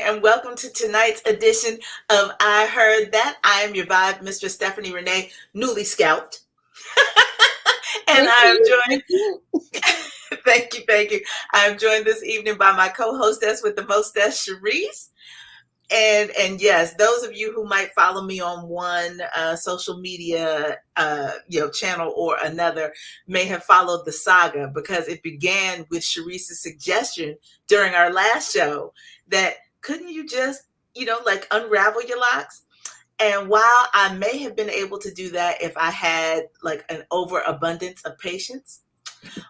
and welcome to tonight's edition of I Heard That. I am your vibe, Mistress Stephanie Renee, newly scalped. And Thank I am you. joined, Thank you. thank you. I am joined this evening by my co-hostess with the mostess, Sharice. And yes, those of you who might follow me on one social media channel or another may have followed the saga, because it began with Sharice's suggestion during our last show that couldn't you just like unravel your locks. And while I may have been able to do that if I had like an overabundance of patience,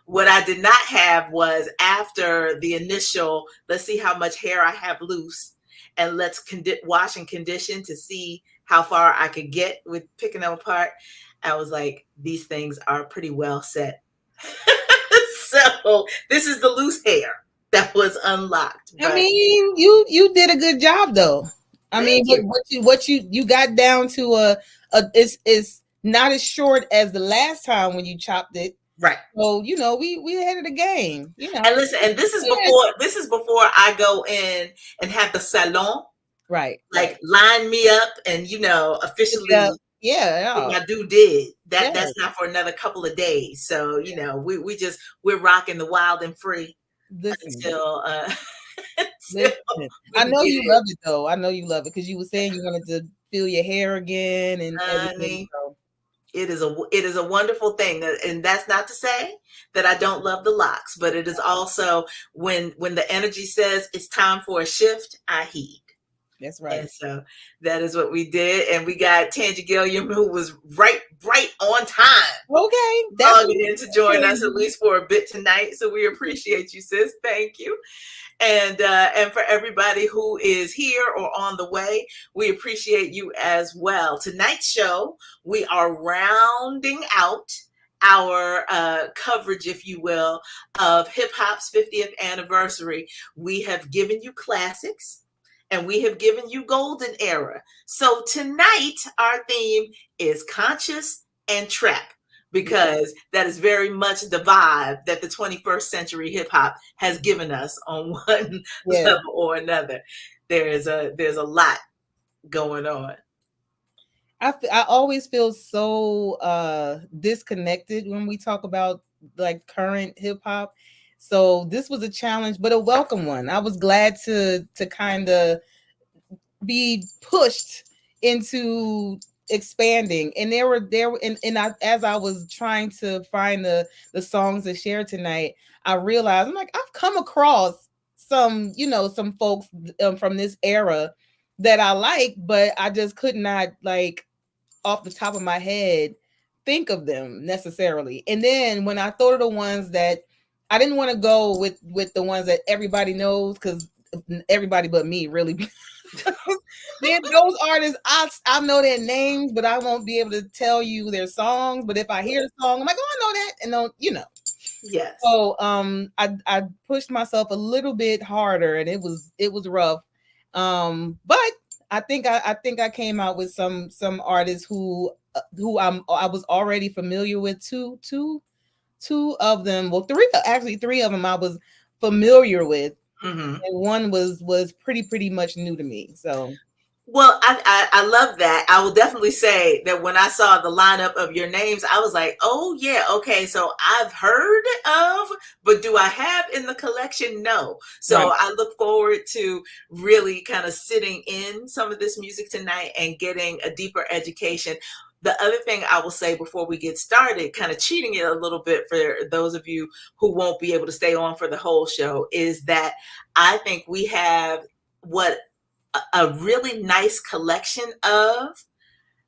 what I did not have was, after the initial, let's see how much hair I have loose and let's wash and condition to see how far I could get with picking them apart. I was like, these things are pretty well set. So this is the loose hair that was unlocked. I But mean, you did a good job though. I mean, thank you. what you got down to it's not as short as the last time when you chopped it. Right. So we ahead of the game. And listen, and this is before I go in and have the salon right. like line me up and officially Yeah. my due did. Yeah. That's not for another couple of days. So we're rocking the wild and free Listen, until listen. I know you love it though. I know you love it because you were saying you wanted to feel your hair again and everything. So. It is a wonderful thing, and that's not to say that I don't love the locks, but it is also when the energy says it's time for a shift, I heed. That's right. And so that is what we did, and we got Tangi Gilliam, who was right on time. Okay, logging in to join us at least for a bit tonight. So we appreciate you, sis. Thank you. And for everybody who is here or on the way, we appreciate you as well. Tonight's show, we are rounding out our coverage, if you will, of hip hop's 50th anniversary. We have given you classics and we have given you golden era. So tonight, our theme is conscious and trap, because that is very much the vibe that the 21st century hip hop has given us on one level or another. There's a lot going on. I always feel so disconnected when we talk about like current hip hop. So this was a challenge, but a welcome one. I was glad to kind of be pushed into expanding, and as I was trying to find the songs to share tonight, I realized I'm like, I've come across some folks from this era that I like, but I just could not, like, off the top of my head, think of them necessarily. And then when I thought of the ones that I didn't want to go with the ones that everybody knows, because everybody but me really then those artists, I know their names, but I won't be able to tell you their songs. But if I hear the song, I'm like, oh, I know that, and don't. Yes. So I pushed myself a little bit harder, and it was rough. But I think I came out with some artists who I was already familiar with. Two of them, well, three of them I was familiar with. Mm-hmm. And one was pretty much new to me. So, well, I love that. I will definitely say that when I saw the lineup of your names, I was like, oh yeah, okay. So I've heard of, but do I have in the collection? No. So right. I look forward to really kind of sitting in some of this music tonight and getting a deeper education. The other thing I will say before we get started, kind of cheating it a little bit for those of you who won't be able to stay on for the whole show, is that I think we have a really nice collection of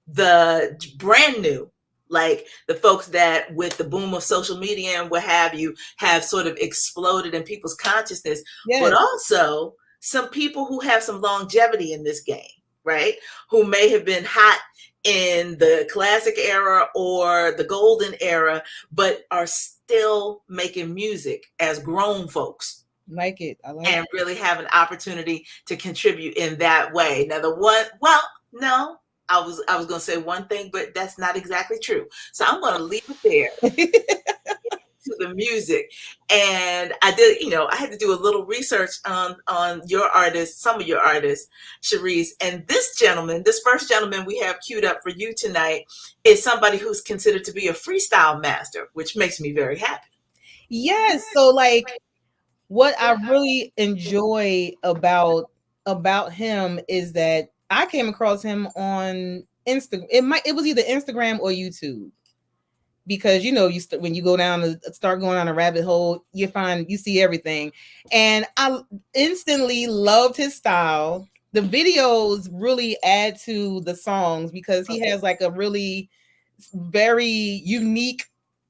the brand new, like the folks that with the boom of social media and what have you, have sort of exploded in people's consciousness, but also some people who have some longevity in this game, right? Who may have been hot in the classic era or the golden era, but are still making music as grown folks. Like it. I like and really have an opportunity to contribute in that way. Now I was going to say one thing, but that's not exactly true. So I'm going to leave it there. to the music, and I did, I had to do a little research on your artists, some of your artists, Cherise. And this first gentleman we have queued up for you tonight is somebody who's considered to be a freestyle master, which makes me very happy. Yes. So like what I really enjoy about him is that I came across him on Instagram. It was either Instagram or YouTube, because when you go down to start going on a rabbit hole, you see everything, and I instantly loved his style. The videos really add to the songs because he has like a really very unique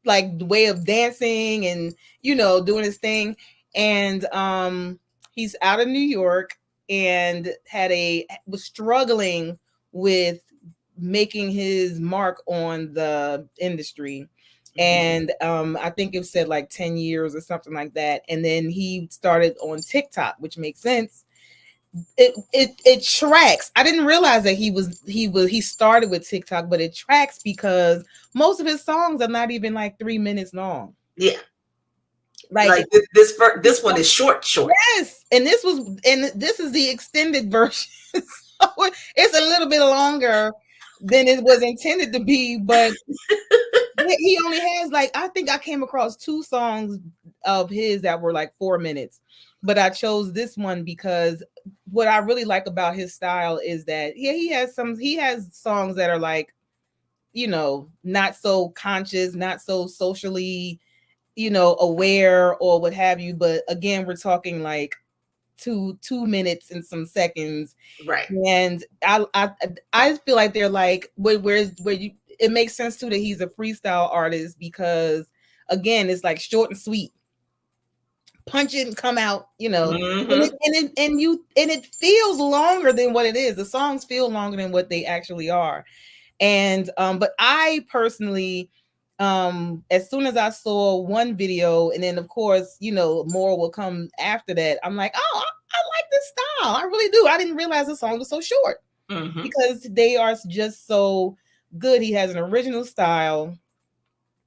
like way of dancing and doing his thing. And he's out of New York and was struggling with making his mark on the industry. And I think it said like 10 years or something like that. And then he started on TikTok, which makes sense. It tracks. I didn't realize that he started with TikTok, but it tracks because most of his songs are not even like 3 minutes long. Yeah. Like this one is short. Yes, and this is the extended version. So it's a little bit longer than it was intended to be, but he only has like, I think I came across 2 songs of his that were like 4 minutes, but I chose this one because what I really like about his style is that he has songs that are like, not so conscious, not so socially aware or what have you, but again, we're talking like 2 minutes and some seconds, right? And I feel like they're like it makes sense too that he's a freestyle artist, because again, it's like short and sweet, punch it and come out, and it feels longer than what it is. The songs feel longer than what they actually are. And but I personally, as soon as I saw one video, and then of course, more will come after that, I'm like, oh, I like this style. I really do. I didn't realize the song was so short, because they are just so good. He has an original style.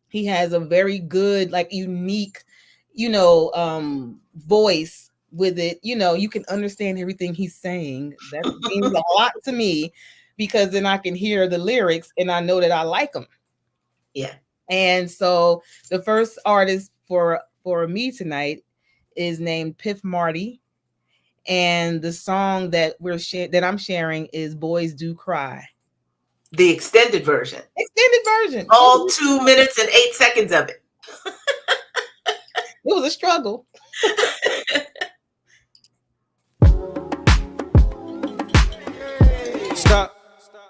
He has a very good, like unique, voice with it. You can understand everything he's saying. That means a lot to me, because then I can hear the lyrics and I know that I like them. Yeah. And so the first artist for me tonight is named Piff Marty, and the song that I'm sharing is "Boys Do Cry," the extended version. All 2 minutes and 8 seconds of it. It was a struggle. Stop.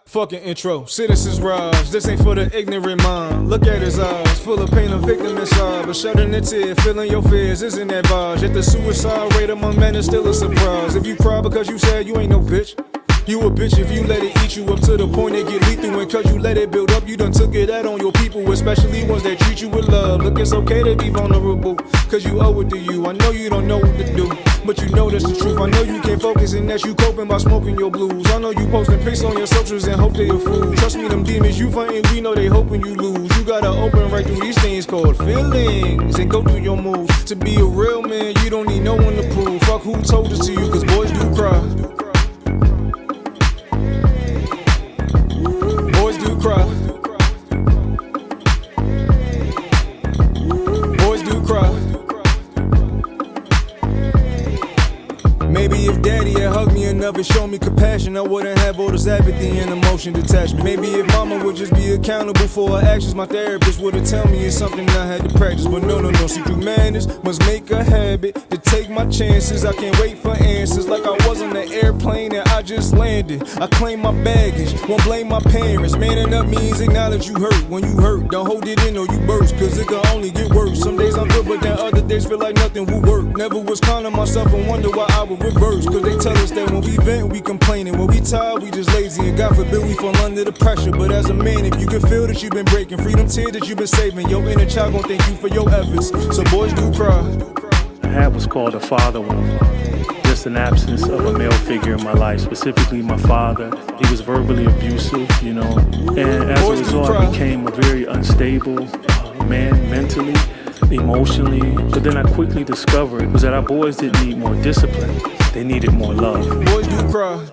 Fucking intro, Citizens Raj, this ain't for the ignorant mind. Look at his eyes, full of pain, a victim inside, but shedding a tear, feeling your fears, isn't that vibes? Yet the suicide rate among men is still a surprise. If you cry because you said you ain't no bitch, you a bitch if you let it eat you up to the point it get lethal. And cause you let it build up, you done took it out on your people, especially ones that treat you with love. Look, it's okay to be vulnerable, cause you owe it to you. I know you don't know what to do, but you know that's the truth. I know you can't focus and that you coping by smoking your blues. I know you posting pics on your socials and hope they a fool. Trust me, them demons you fighting, we know they hoping you lose. You gotta open right through these things called feelings and go through your moves. To be a real man, you don't need no one to prove. Fuck who told it to you, cause boys do cry. Boys do cry. Boys do cry. Maybe if daddy had hugged me enough and shown me compassion, I wouldn't have all this apathy and emotion detachment. Maybe if mama would just be accountable for her actions, my therapist would've tell me it's something I had to practice. But no, see through madness, must make a habit to take my chances. I can't wait for answers like I was on the airplane and I just landed. I claim my baggage, won't blame my parents. Manning up means acknowledge you hurt. When you hurt, don't hold it in or you burst, cause it can only get worse. Some days I'm good, but then other days feel like nothing will work. Never was kind of myself and wonder why I would reverse, cause they tell us that when we vent, we complaining. When we tired, we just lazy, and God forbid we fall under the pressure. But as a man, if you can feel that you've been breaking, freedom tears that you've been saving, your inner child gon' thank you for your efforts. So boys do cry. I had what's called a father wound, just an absence of a male figure in my life, specifically my father. He was verbally abusive, and as a result I became a very unstable man mentally. emotionally. But then I quickly discovered was that our boys didn't need more discipline. They needed more love. Boys do cry.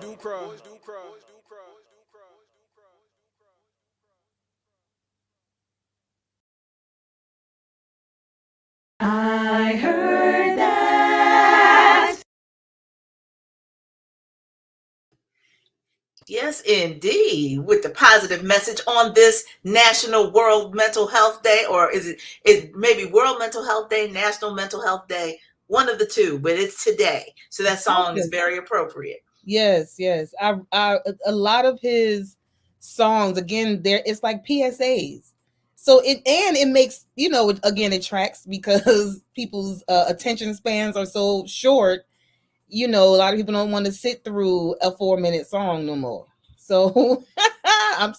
I heard that. Yes, indeed. With the positive message on this National World Mental Health Day, or is maybe World Mental Health Day, National Mental Health Day, one of the two, but it's today. So that song is very appropriate. Yes. I a lot of his songs, again, it's like PSAs. So it makes, again, it tracks because people's attention spans are so short. A lot of people don't want to sit through a 4-minute song no more. So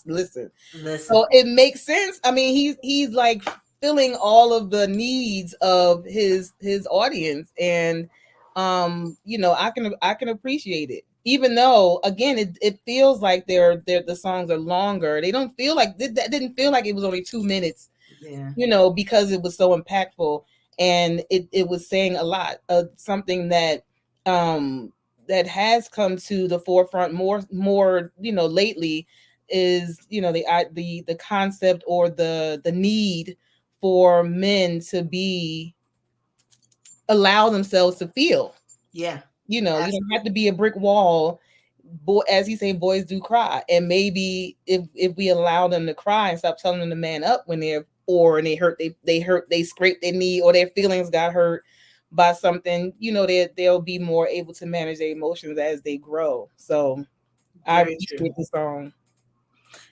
listen. So it makes sense. I mean, he's like filling all of the needs of his audience, and I can appreciate it. Even though, again, it feels like the songs are longer. They don't feel like that didn't feel like it was only 2 minutes. Yeah. Because it was so impactful, and it was saying a lot of something that that has come to the forefront more lately, is the concept or the need for men to allow themselves to feel. Yeah. You don't have to be a brick wall. As you say, boys do cry, and maybe if we allow them to cry and stop telling them to man up when they scrape their knee, or their feelings got hurt by something, they'll be more able to manage their emotions as they grow. So I appreciate the song.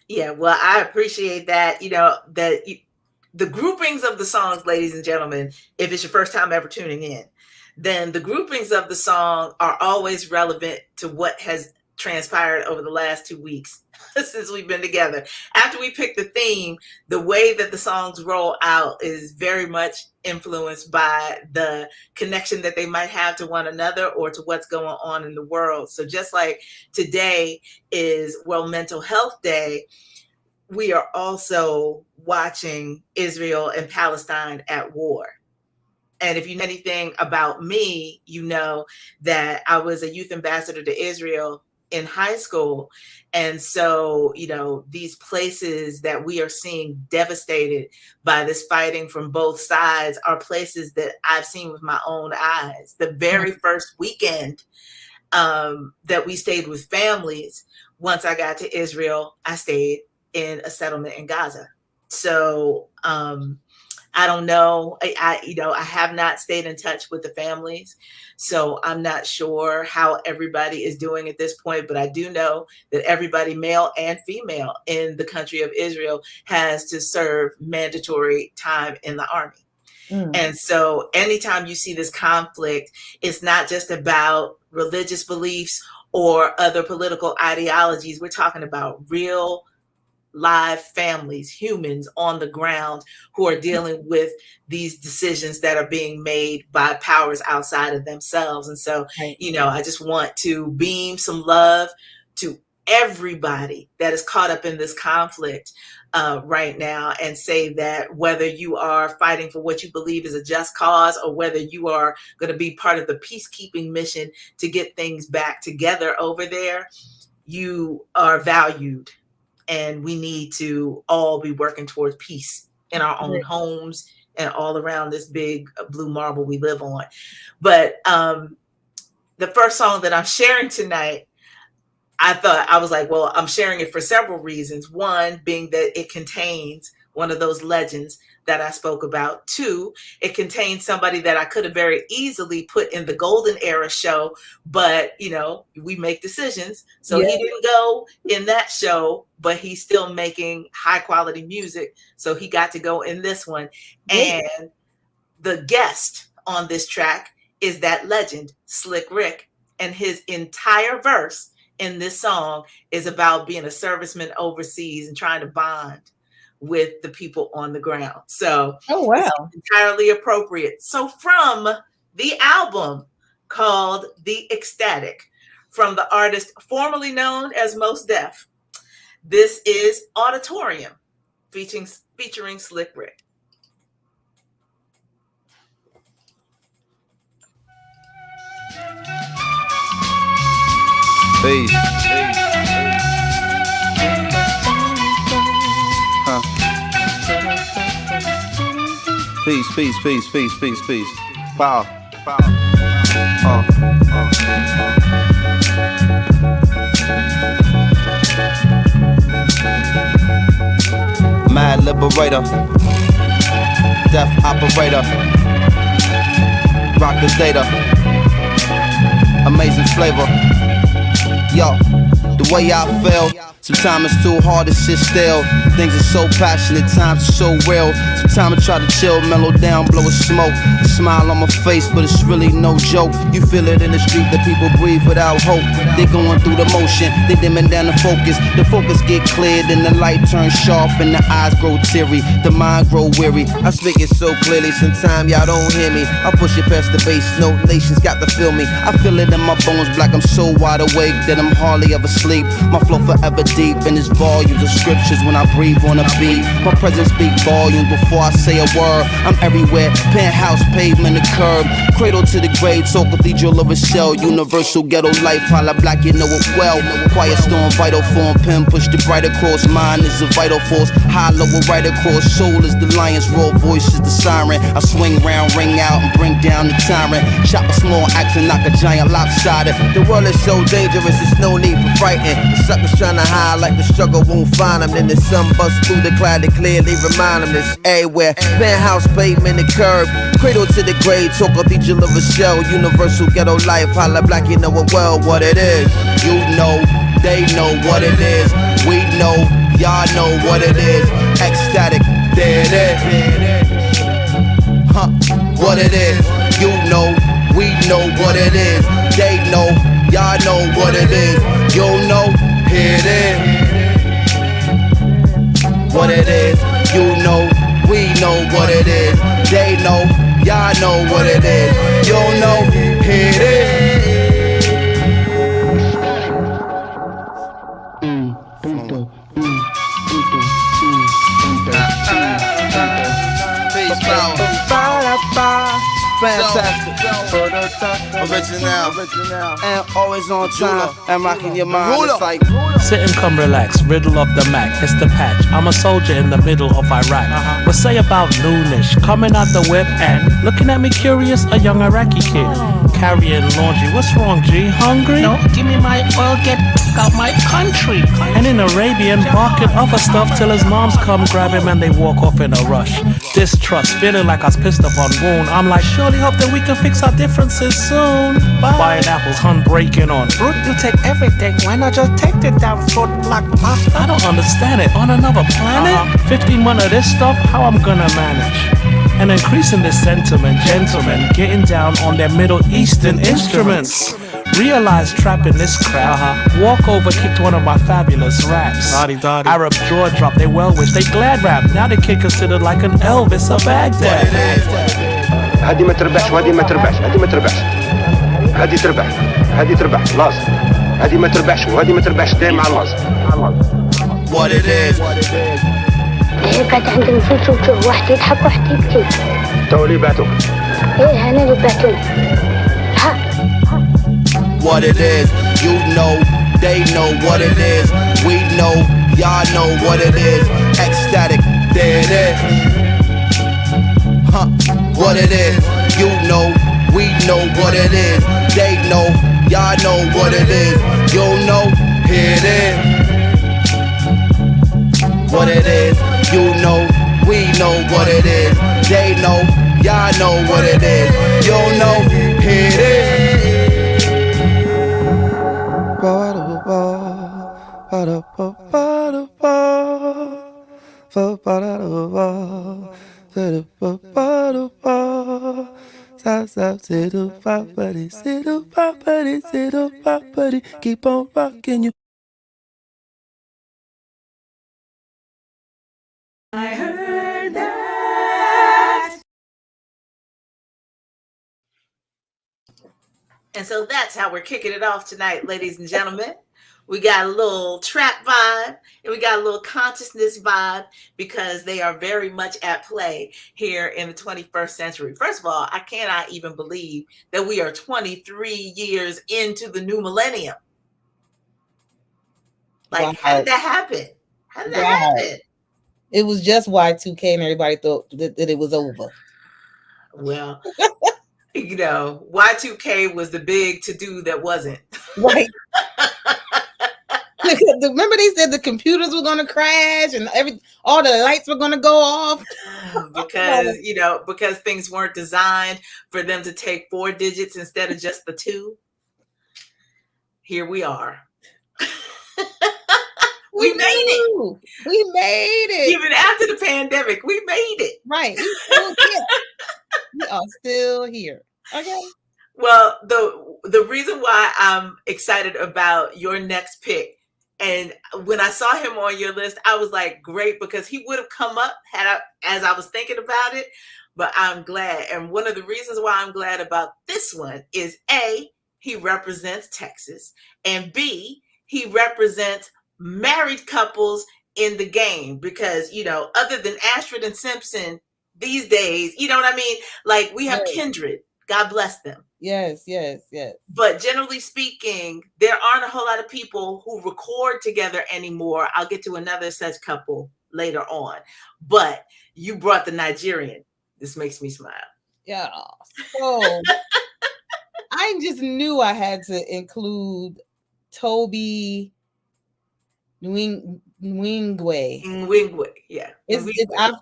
Yeah, well, I appreciate that. The groupings of the songs, ladies and gentlemen, if it's your first time ever tuning in, then the groupings of the song are always relevant to what has transpired over the last 2 weeks since we've been together. After we pick the theme, the way that the songs roll out is very much influenced by the connection that they might have to one another or to what's going on in the world. So just like today is World Mental Health Day, we are also watching Israel and Palestine at war. And if you know anything about me, you know that I was a youth ambassador to Israel in high school. And so, these places that we are seeing devastated by this fighting from both sides are places that I've seen with my own eyes. The very first weekend that we stayed with families, once I got to Israel, I stayed in a settlement in Gaza. So I don't know. I have not stayed in touch with the families, so I'm not sure how everybody is doing at this point. But I do know that everybody, male and female, in the country of Israel has to serve mandatory time in the army. And so anytime you see this conflict, it's not just about religious beliefs or other political ideologies. We're talking about real live families, humans on the ground who are dealing with these decisions that are being made by powers outside of themselves. And so, I just want to beam some love to everybody that is caught up in this conflict right now, and say that whether you are fighting for what you believe is a just cause, or whether you are going to be part of the peacekeeping mission to get things back together over there, you are valued. And we need to all be working towards peace in our own homes and all around this big blue marble we live on. But the first song that I'm sharing tonight, I was like, well, I'm sharing it for several reasons. One being that it contains one of those legends that I spoke about. Two, it contains somebody that I could have very easily put in the golden era show, but we make decisions. So he didn't go in that show, but he's still making high quality music. So he got to go in this one. And the guest on this track is that legend, Slick Rick, and his entire verse in this song is about being a serviceman overseas and trying to bond with the people on the ground. So it's entirely appropriate. So from the album called The Ecstatic, from the artist formerly known as Mos Def, this is Auditorium featuring Slick Rick. Peace. Huh. Peace. Pow. Mad liberator, death operator, rock the data, amazing flavor. Yo, the way I feel, sometimes it's too hard to sit still. Things are so passionate, times are so real. Sometimes I try to chill, mellow down, blow a smoke. A smile on my face, but it's really no joke. You feel it in the street that people breathe without hope. They going through the motion, they dimming down the focus. The focus get cleared and the light turns sharp and the eyes grow teary, the mind grow weary. I speak it so clearly, sometimes y'all don't hear me. I push it past the bass note, nations got to feel me. I feel it in my bones, black, I'm so wide awake that I'm hardly ever sleep. My flow forever deep in its volumes of scriptures when I breathe on a beat. My presence speak volumes before I say a word. I'm everywhere, penthouse, pavement, the curb. Cradle to the grave, so cathedral of a shell. Universal ghetto life, holla black, you know it well. Quiet storm, vital form, pen push the bright across. Mind is a vital force, hollow right across. Soul is the lion's roar, voice is the siren. I swing round, ring out, and bring down the tyrant. Chop a small axe and knock a giant lopsided. The world is so dangerous, there's no need for frightened. The suckers trying to hide like the struggle won't find them. Then the sun busts through the cloud to clearly remind them this everywhere. Penthouse, pavement, the curb. Cradle to the grave, talk cathedral of a shell. Universal ghetto life, holla black, you know it well what it is. You know, they know what it is. We know, y'all know what it is. Ecstatic, there it is. Huh, what it is. You know, we know what it is. They know, y'all know what it is. You know, here it is. What it is, you know, we know what it is. They know, y'all know what it is. You know, here it is. Peace, power. Fantastic. Original. And always on time. And rocking your mind. It's like sit and come relax, riddle of the Mac, it's the patch. I'm a soldier in the middle of Iraq. What say about noonish, coming out the whip and looking at me curious, a young Iraqi kid carrying laundry. What's wrong, G? Hungry? No, give me my oil, get out my country. And in Arabian, barking other stuff till his moms come grab him and they walk off in a rush. Distrust, feeling like I was pissed up on wound. I'm like, surely hope that we can fix our differences soon. Buying apples, hun breaking on. Brute, you take everything, why not just take the damn fruit like pasta? I don't understand it. On another planet? 15 months of this stuff, how I'm gonna manage? And increasing this sentiment, gentlemen getting down on their Middle Eastern instruments. Realize trapping this crap. Walk over, kicked one of my fabulous raps. Arab jaw drop, they well wish, they glad rap. Now the kid considered like an Elvis of Baghdad. هدي ما تربحش وهدي ما تربحش، هدي ما تربحش، هدي تربح، هدي تربح، لازم، هدي ما تربحش وهدي ما تربحش دايما على لازم. what it is. كانت عندي نفوت وجوه واحد يضحك واحد يبكي. تو اللي بعتوك. ايه انا اللي بعتوني. ها. What it is, you know, they know what it is. We know, y'all know what it is. Ecstatic, there it is. Huh, what it is, you know, we know what it is. They know, y'all know what it is. You know, here it is. What it is, you know, we know what it is. They know, y'all know what it is. You know, here it is. Keep on rocking you. I heard that. And so that's how we're kicking it off tonight, ladies and gentlemen. We got a little trap vibe and we got a little consciousness vibe because they are very much at play here in the 21st century. First of all, I cannot even believe that we are 23 years into the new millennium. Like, how did that happen? How did that happen? It was just Y2K and everybody thought that it was over. Well, you know, Y2K was the big to-do that wasn't. Right. Remember they said the computers were going to crash and all the lights were going to go off? Because, you know, because things weren't designed for them to take 4 digits instead of just the 2. Here we are. We made it. We made it. Even after the pandemic, we made it. Right. We are still here. Okay. Well, the reason why I'm excited about your next pick, and when I saw him on your list, I was like, great, because he would have come up as I was thinking about it. But I'm glad. And one of the reasons why I'm glad about this one is A, he represents Texas, and B, he represents married couples in the game, because, you know, other than Ashford and Simpson these days, you know what I mean? Like, we have Kindred. God bless them. Yes, yes, yes. But generally speaking, there aren't a whole lot of people who record together anymore. I'll get to another such couple later on. But you brought the Nigerian. This makes me smile. Yeah. So I just knew I had to include Toby Nwigwe. Nwigwe, yeah.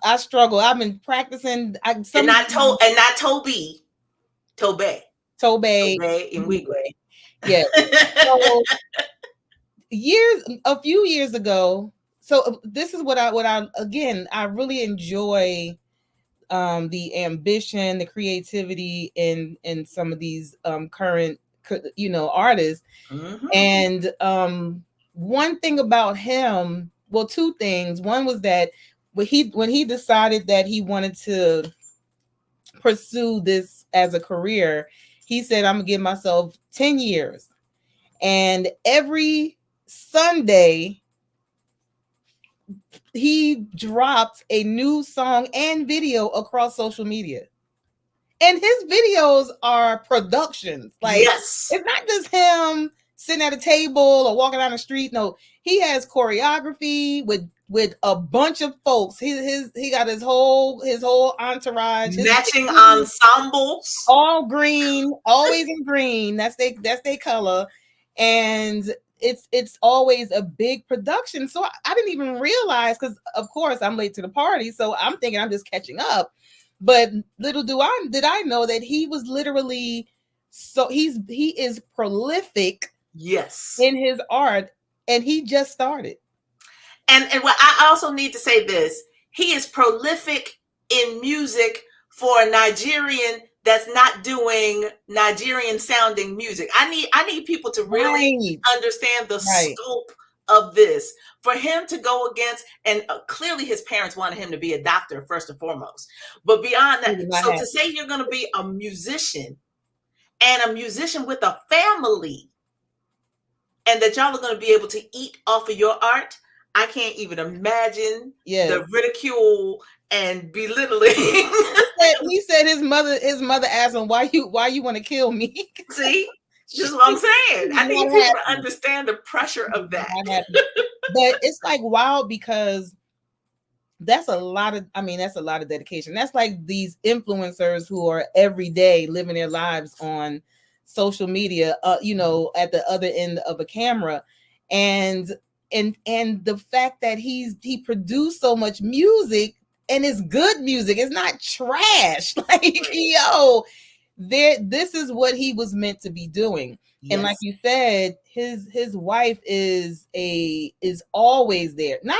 I struggle. I've been practicing. And not Toby. Tobe Nwigwe. Yeah. So a few years ago. So this is what I really enjoy the ambition, the creativity in some of these current, you know, artists. Mm-hmm. And one thing about him, well, two things. One was that when he decided that he wanted to pursue this as a career, he said, I'm gonna give myself 10 years. And every Sunday, he dropped a new song and video across social media. And his videos are productions. Like, yes. It's not just him sitting at a table or walking down the street. No, he has choreography with a bunch of folks. He got his whole entourage, matching ensembles, all green, always in green. That's their color, and it's always a big production. So I didn't even realize, because of course I'm late to the party, so I'm thinking I'm just catching up. But little did I know that he was literally, so he is prolific. Yes. In his art, and he just started. And what I also need to say this, he is prolific in music for a Nigerian that's not doing Nigerian sounding music. I need people to really understand the scope of this. For him to go against, and clearly his parents wanted him to be a doctor first and foremost. But beyond that, so to say you're going to be a musician, and a musician with a family, and that y'all are going to be able to eat off of your art, I can't even imagine the ridicule and belittling. He said his mother asked him, why you want to kill me? See, just what I'm saying. I need people to understand the pressure of that. But it's like wild, because that's a lot of dedication. That's like these influencers who are every day living their lives on social media, you know, at the other end of a camera, and the fact that he produced so much music, and it's good music, it's not trash. Like, yo, this is what he was meant to be doing. Yes. And like you said, his wife is always there. Not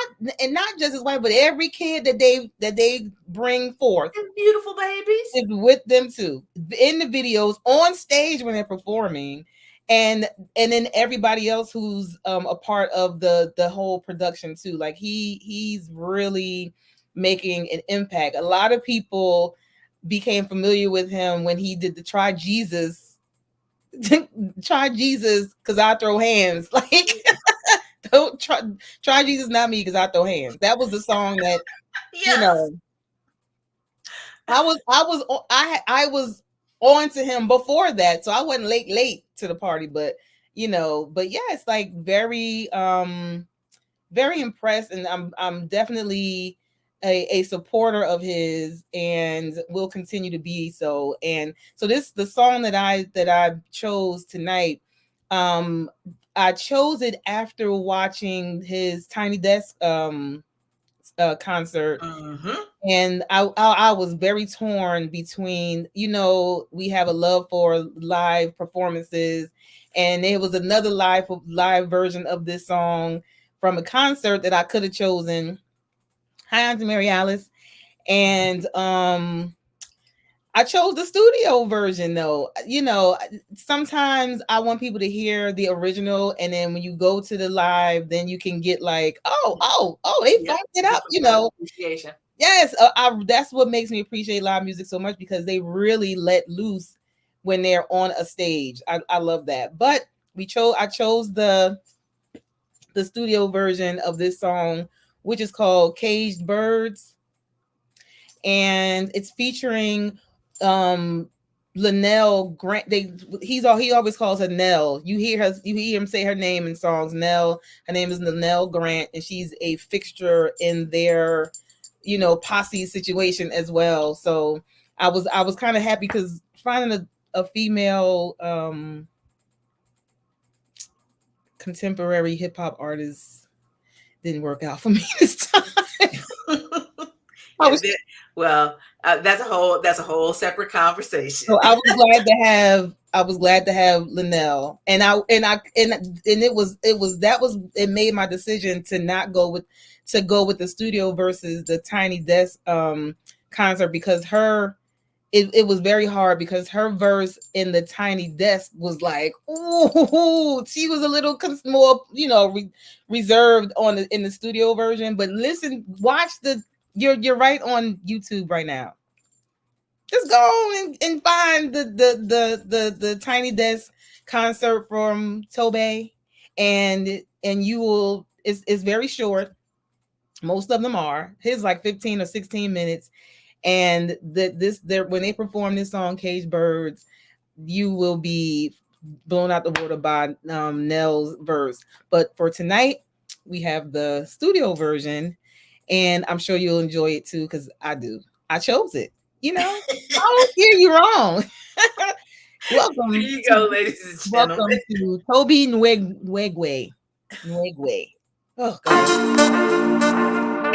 just his wife, but every kid that they bring forth. And beautiful babies. Is with them too. In the videos, on stage when they're performing, and then everybody else who's a part of the whole production too. Like he's really making an impact. A lot of people became familiar with him when he did the Try Jesus because I throw hands. Like, don't try Jesus, not me, because I throw hands. That was the song that you know. I was on to him before that, so I wasn't late to the party. But you know, yeah, it's like very very impressed, and I'm definitely a supporter of his, and will continue to be so. And so the song that I chose tonight, I chose it after watching his Tiny Desk concert. And I was very torn between, we have a love for live performances, and there was another live version of this song from a concert that I could have chosen. Hi, Auntie Mary Alice. And I chose the studio version though. Sometimes I want people to hear the original, and then when you go to the live, then you can get like, oh, they funked it up, Appreciation. Yes, that's what makes me appreciate live music so much, because they really let loose when they're on a stage. I love that. But I chose the studio version of this song, which is called Caged Birds, and it's featuring Linnell Grant. He always calls her Nell. You hear him say her name in songs. Nell. Her name is Linnell Grant, and she's a fixture in their posse situation as well. So I was kind of happy, because finding a female contemporary hip hop artist didn't work out for me this time. That's a whole separate conversation. So I was glad to have Linnell, and it made my decision to not go with the studio versus the Tiny Desk concert, because it was very hard, because her verse in the Tiny Desk was like, ooh, she was a little more, reserved in the studio version. But listen, watch you're right on YouTube right now. Just go and find the Tiny Desk concert from Tobe, and you will. It's very short. Most of them are. His like 15 or 16 minutes. And when they perform this song, Caged Birds, you will be blown out the water by Nell's verse. But for tonight, we have the studio version, and I'm sure you'll enjoy it too, because I do. I chose it. I don't hear you wrong. Welcome. Here you go, ladies and gentlemen. Welcome to Tobe Nwigwe. Oh, God.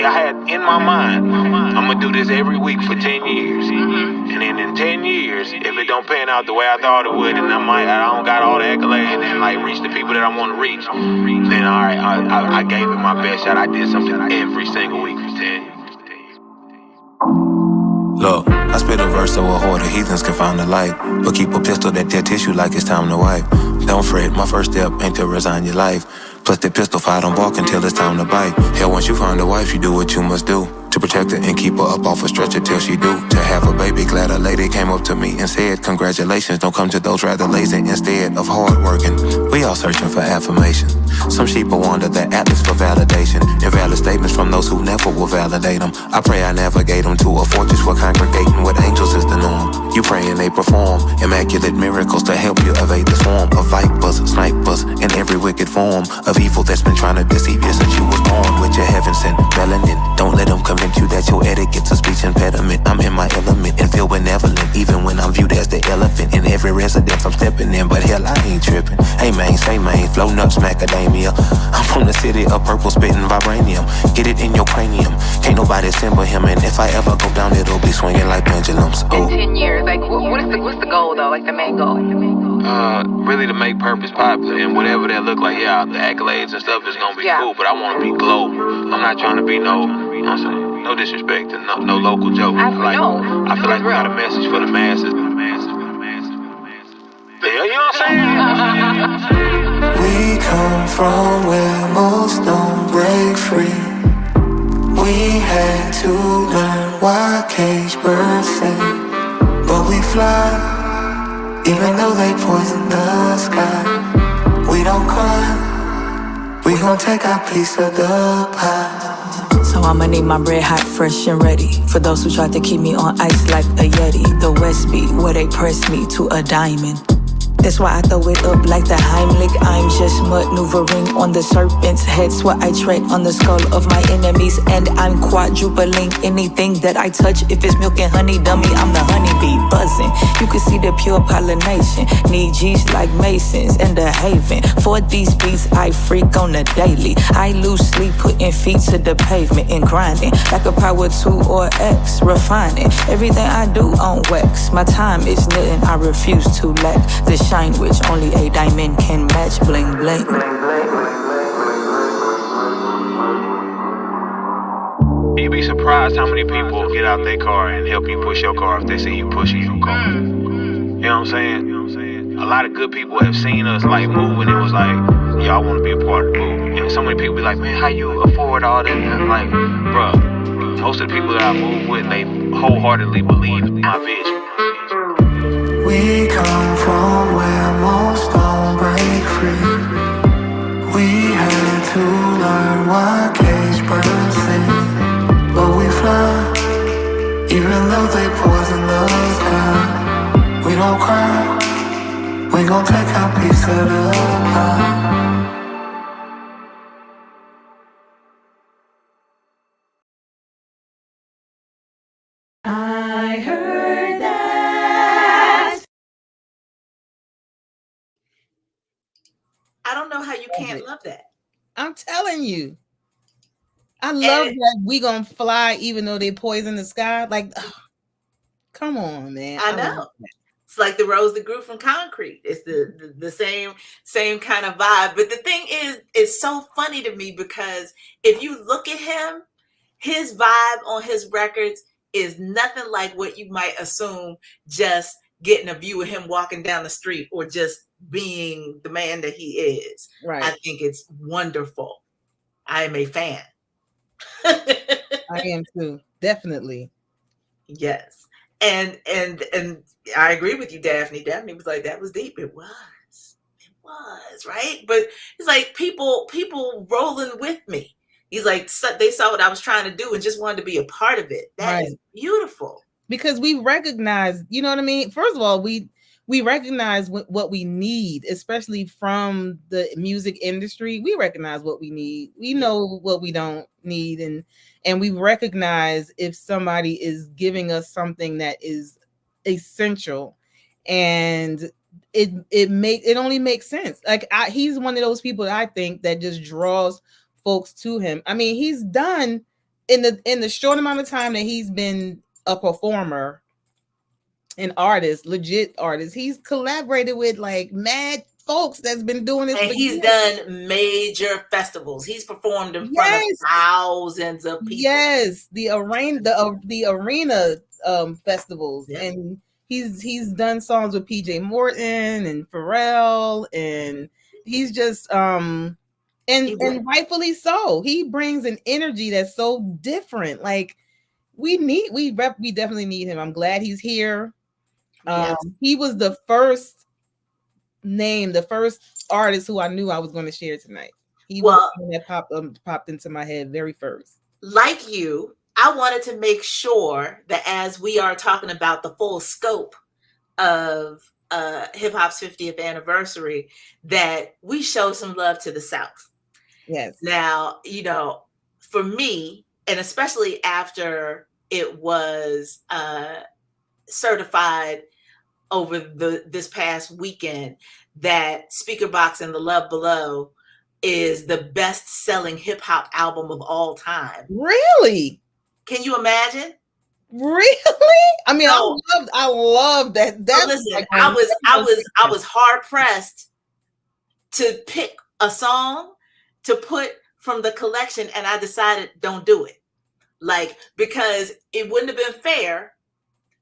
I had in my mind, I'm gonna do this every week for 10 years. And then in 10 years, if it don't pan out the way I thought it would, and I don't got all the accolades and like reach the people that I want to reach, then all right, I gave it my best shot. I did something every single week for 10 years. Look, I spit a verse so a horde of heathens can find the light, but keep a pistol that tear tissue like it's time to wipe. Don't fret, my first step ain't to resign your life. Plus the pistol fire don't bark until it's time to bite. Hell, once you find a wife, you do what you must do to protect her and keep her up off a stretcher till she do. To have a baby, glad a lady came up to me and said, congratulations, don't come to those rather lazy instead of hard working. We all searching for affirmation. Some sheep will wander the atlas for validation. Invalid statements from those who never will validate them. I pray I navigate them to a fortress where congregating with angels is the norm. You pray and they perform immaculate miracles to help you evade the swarm of vipers, snipers, and every wicked form of evil that's been trying to deceive you since you was born with your heaven sent melanin. Don't let them convince you that your etiquette's a speech impediment. I'm in my element and feel benevolent, even when I'm viewed as the elephant in every residence I'm stepping in. But hell, I ain't tripping. Hey man, say man, flow nuts, macadamia. I'm from the city of purple spitting vibranium. Get it in your cranium. Can't nobody assemble him, and if I ever go down, it'll be swinging like pendulums. In 10 years, like what's the goal though? Like the main goal? Really to make purpose popular, and whatever that look like, yeah, the accolades and stuff is gonna be cool, but I want to be global. I'm not trying to be no disrespect to no local joke. I feel like we got a message for the masses. Yeah, you know what I'm saying? We come from where most don't break free. We had to learn why caged birds sing, but we fly, even though they poison the sky. We don't cry, we gon' take our piece of the pie. So I'ma need my bread hot, fresh and ready. For those who tried to keep me on ice like a Yeti. The West Beat, where they press me to a diamond. That's why I throw it up like the Heimlich. I'm just maneuvering on the serpent's head. That's why I tread on the skull of my enemies. And I'm quadrupling anything that I touch. If it's milk and honey, dummy, I'm the honeybee buzzing. You can see the pure pollination. Need G's like Masons in the haven. For these beats, I freak on the daily. I lose sleep putting feet to the pavement and grinding like a Power 2 or X, refining everything I do on wax. My time is nothing I refuse to lack. The shine which only a diamond can match. Bling bling. You'd be surprised how many people get out their car and help you push your car if they see you pushing your car. You know what I'm saying? A lot of good people have seen us like moving and was like, y'all want to be a part of the movement. And so many people be like, man, how you afford all that? And I'm like, bruh, most of the people that I move with, they wholeheartedly believe in my vision. We come from where most don't break free. We had to learn why cage birds sing. But we fly, even though they poison the sky. We don't cry, we gon' take our piece of the pie. I heard that. I don't know how you can't love that. I'm telling you. I love that we gonna fly even though they poison the sky. Like, come on, man. I know. It's like the rose that grew from concrete. It's the same kind of vibe. But the thing is, it's so funny to me because if you look at him, his vibe on his records is nothing like what you might assume just getting a view of him walking down the street or just being the man that he is. Right. I think it's wonderful. I am a fan. I am too. Definitely. Yes. And I agree with you, Daphne. Daphne was like, that was deep. It was, right? But it's like people rolling with me. He's like, they saw what I was trying to do and just wanted to be a part of it. That is beautiful. Because we recognize, you know what I mean? First of all, we recognize what we need, especially from the music industry. We recognize what we need. We know what we don't need. And we recognize if somebody is giving us something that is essential, and it only makes sense. Like he's one of those people that I think that just draws folks to him. I mean, he's done in the short amount of time that he's been a performer, an artist, legit artist. He's collaborated with like mad folks that's been doing this. And he's done major festivals. He's performed in front of thousands of people. Yes, the arena festivals, and he's done songs with PJ Morton and Pharrell, and he's just and rightfully so. He brings an energy that's so different. Like we definitely need him. I'm glad he's here. He was the first artist who I knew I was going to share tonight. He was the one that popped into my head very first. Like you, I wanted to make sure that as we are talking about the full scope of hip hop's 50th anniversary, that we show some love to the South. Yes. Now, for me, and especially after it was certified over this past weekend that Speaker Box and The Love Below is the best-selling hip-hop album of all time. Really? Can you imagine? Really? I mean, I love that. That's listen, like I was hard-pressed to pick a song to put from the collection, and I decided don't do it. Like, because it wouldn't have been fair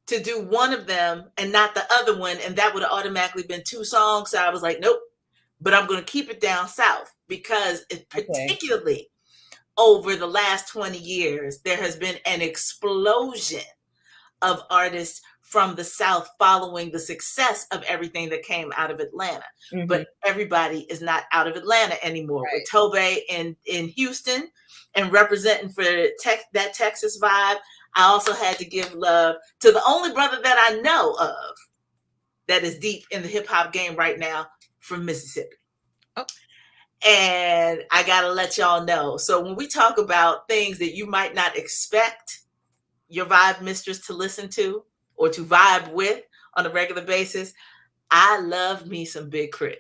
to do one of them and not the other one, and that would have automatically been two songs. So I was like, nope, but I'm going to keep it down south because particularly over the last 20 years, there has been an explosion of artists from the South following the success of everything that came out of Atlanta. Mm-hmm. But everybody is not out of Atlanta anymore. Right. With Tobe in Houston and representing for that Texas vibe, I also had to give love to the only brother that I know of that is deep in the hip hop game right now from Mississippi. Oh. And I got to let y'all know. So when we talk about things that you might not expect your vibe mistress to listen to or to vibe with on a regular basis, I love me some Big Crit.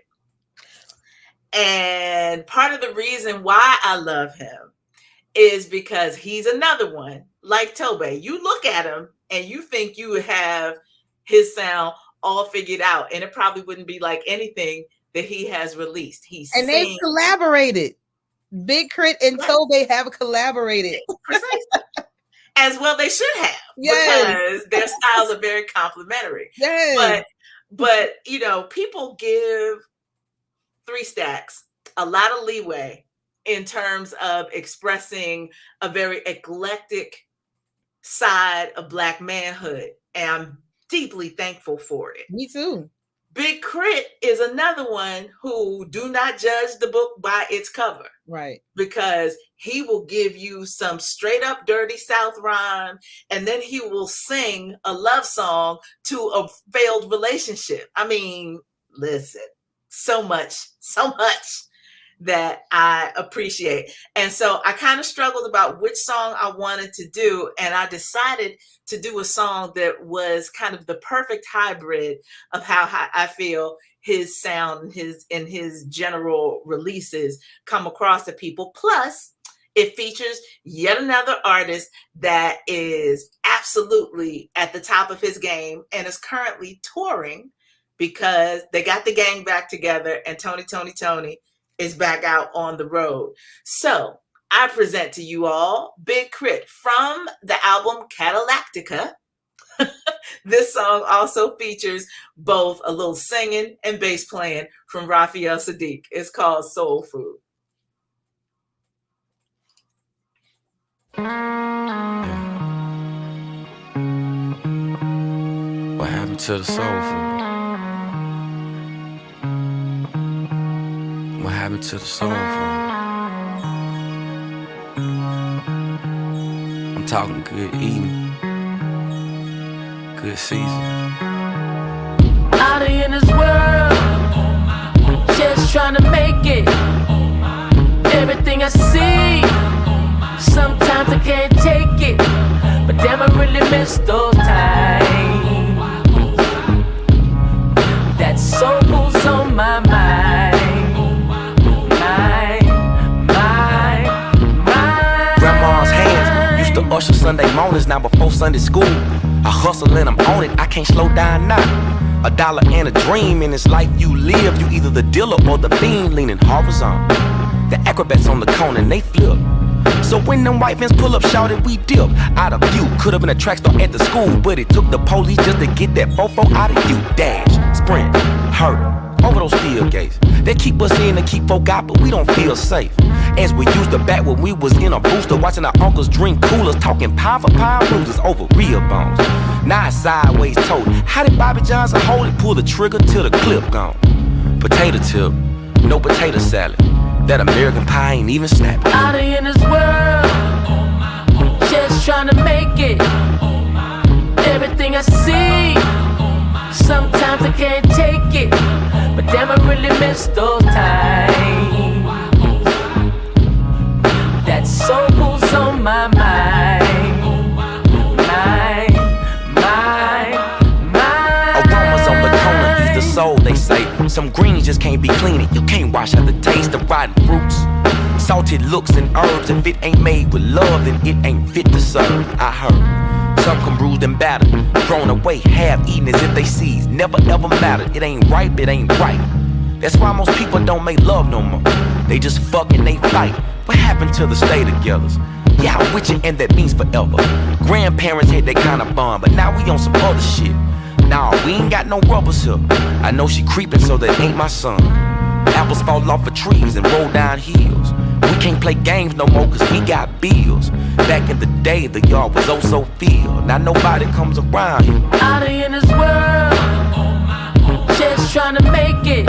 And part of the reason why I love him is because he's another one like Tobe. You look at him and you think you have his sound all figured out, and it probably wouldn't be like anything that he has released. And they've collaborated. Big Crit and Tobe have collaborated. As well they should have. Yes. Because their styles are very complementary. Yes. But you know, people give 3 Stacks a lot of leeway in terms of expressing a very eclectic side of Black manhood. And I'm deeply thankful for it. Me too. Big Crit is another one who do not judge the book by its cover. Right. Because he will give you some straight up dirty South rhyme, and then he will sing a love song to a failed relationship. I mean, listen, so much that I appreciate. And so I kind of struggled about which song I wanted to do, and I decided to do a song that was kind of the perfect hybrid of how I feel his sound and his general releases come across to people. Plus, it features yet another artist that is absolutely at the top of his game and is currently touring because they got the gang back together and Tony is back out on the road. So I present to you all Big Crit from the album Cadillactica. This song also features both a little singing and bass playing from Raphael Saadiq. It's called Soul Food. What happened to the soul food? What happened to the soul food? I'm talking good eating, good season. Out in this world, just trying to make it. Everything I see, sometimes I can't take it, but damn, I really miss those times. That soul food's on my mind. Grandma's hands used to usher Sunday mornings. Now before Sunday school, I hustle and I'm on it, I can't slow down now. $1 and a dream in this life you live. You either the dealer or the fiend leaning horizontal. The acrobats on the cone and they flip. So when them white vans pull up, shouted we dip. Out of view, could've been a track star at the school, but it took the police just to get that fofo out of you. Dash, sprint, hurdle, over those steel gates. They keep us in and keep folk out, but we don't feel safe. As we used to back when we was in a booster, watching our uncles drink coolers, talking pound for pound bruises over real bones. Now it's sideways told. How did Bobby Johnson hold it? Pull the trigger till the clip gone. Potato chip, no potato salad. That American pie ain't even snapping. Out in this world, just trying to make it. Everything I see, sometimes I can't take it, but damn, I really miss those times. That soul food's on my mind. Aromas on the corner, he's the soul, they say. Some greens just can't be clean. You can't wash out the taste of rotten fruits. Salted looks and herbs. If it ain't made with love, then it ain't fit to serve. I heard some come bruised and battered, thrown away, half eaten as if they seeds never ever mattered. It ain't ripe, it ain't right. That's why most people don't make love no more. They just fuck and they fight. What happened to the stay togethers? Yeah, I'm with you and that means forever. Grandparents had that kind of bond, but now we on some other shit. Nah, we ain't got no rubbers here. I know she creeping, so that ain't my son. Apples fall off of trees and roll down hills. We can't play games no more cause we got bills. Back in the day, the yard was oh so filled. Now nobody comes around here. Out in this world, just trying to make it.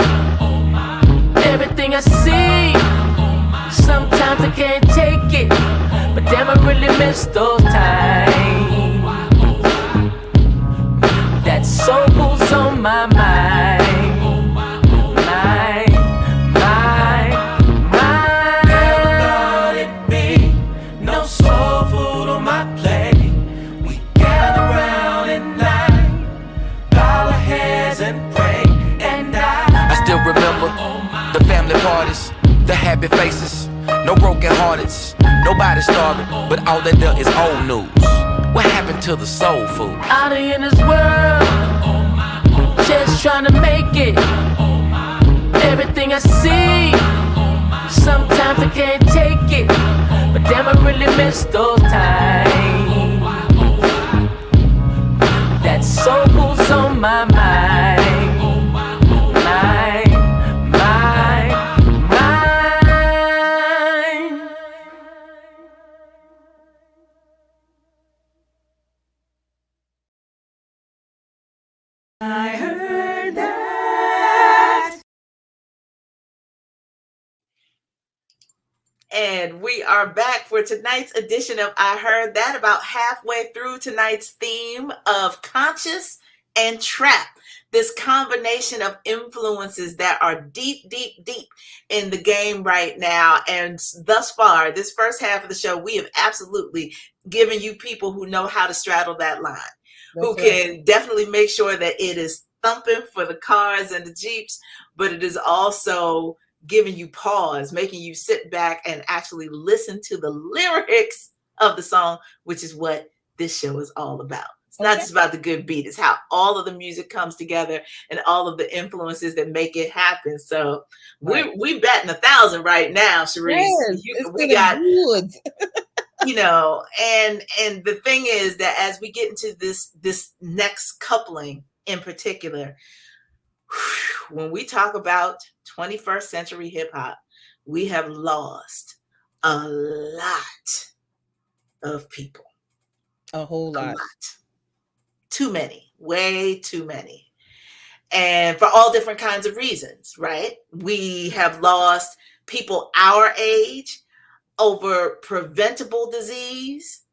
Everything I see, sometimes I can't take it, but damn, I really miss those times. That soul food's on my mind. started. Nobody's starving, but all that there is old news. What happened to the soul food? Out here in this world, just trying to make it. Everything I see, sometimes I can't take it. But damn, I really miss those times. That soul food's on my mind. I heard that. And we are back for tonight's edition of I Heard That, about halfway through tonight's theme of conscious and trap. This combination of influences that are deep, deep, deep in the game right now. And thus far, this first half of the show, we have absolutely given you people who know how to straddle that line. Who can definitely make sure that it is thumping for the cars and the Jeeps, but it is also giving you pause, making you sit back and actually listen to the lyrics of the song, which is what this show is all about. It's not just about the good beat. It's how all of the music comes together and all of the influences that make it happen. So we batting 1,000 right now, Sharice. Yes, we got good. You know, and the thing is that as we get into this next coupling in particular, when we talk about 21st century hip hop, we have lost a lot of people. A whole lot. Too many, way too many. And for all different kinds of reasons, right? We have lost people our age over preventable disease.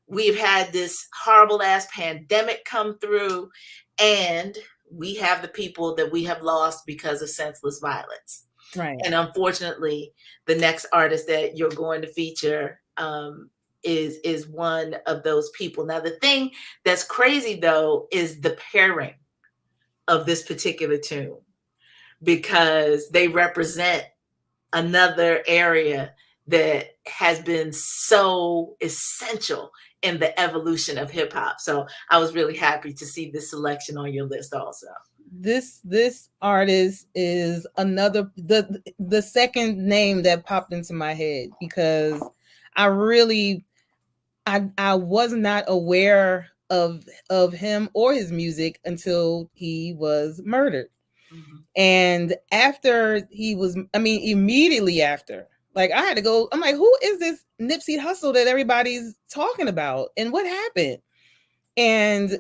We've had this horrible ass pandemic come through, and we have the people that we have lost because of senseless violence. Right. And unfortunately, the next artist that you're going to feature is one of those people. Now, the thing that's crazy though is the pairing of this particular tune, because they represent another area that has been so essential in the evolution of hip hop. So I was really happy to see this selection on your list also. This artist is another, the second name that popped into my head, because I was not aware of him or his music until he was murdered. Mm-hmm. And after he was, immediately after, like I had to go, I'm like, who is this Nipsey Hussle that everybody's talking about? And what happened? And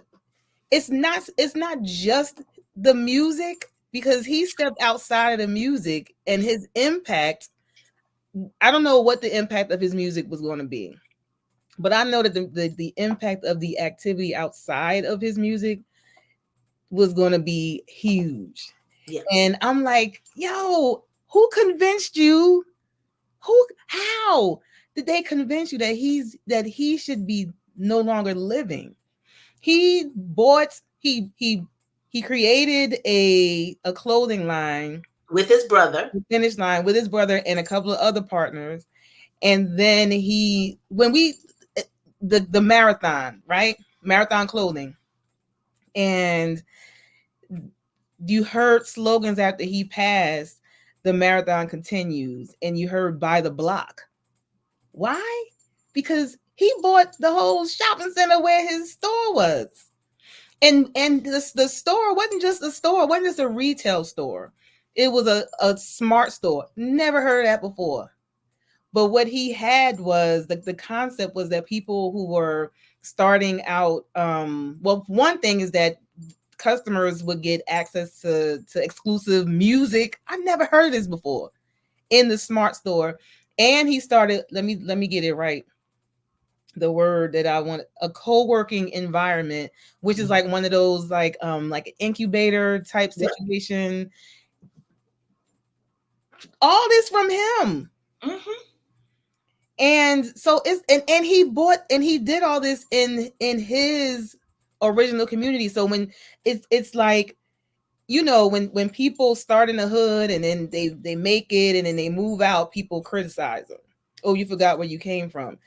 it's not just the music, because he stepped outside of the music, and his impact, I don't know what the impact of his music was going to be, but I know that the impact of the activity outside of his music was going to be huge. Yeah. And I'm like, yo, who convinced you? How did they convince you that he should be no longer living? He created a clothing line with his brother, Finish Line, with his brother and a couple of other partners. And then the marathon, right? Marathon clothing. And you heard slogans after he passed, the marathon continues, and you heard by the block. Why? Because he bought the whole shopping center where his store was. And the store wasn't just a store, it wasn't just a retail store. It was a smart store. Never heard of that before. But what he had was the concept was that people who were starting out, one thing is that customers would get access to exclusive music. I've never heard of this before in the smart store. And he started, let me get it right, the word that I want, a co-working environment, which is like one of those like an incubator type situation. All this from him. Mm-hmm. And so and he bought, and he did all this in his original community. So when it's like, you know, when people start in the hood and then they make it and then they move out, people criticize them. oh, you forgot where you came from.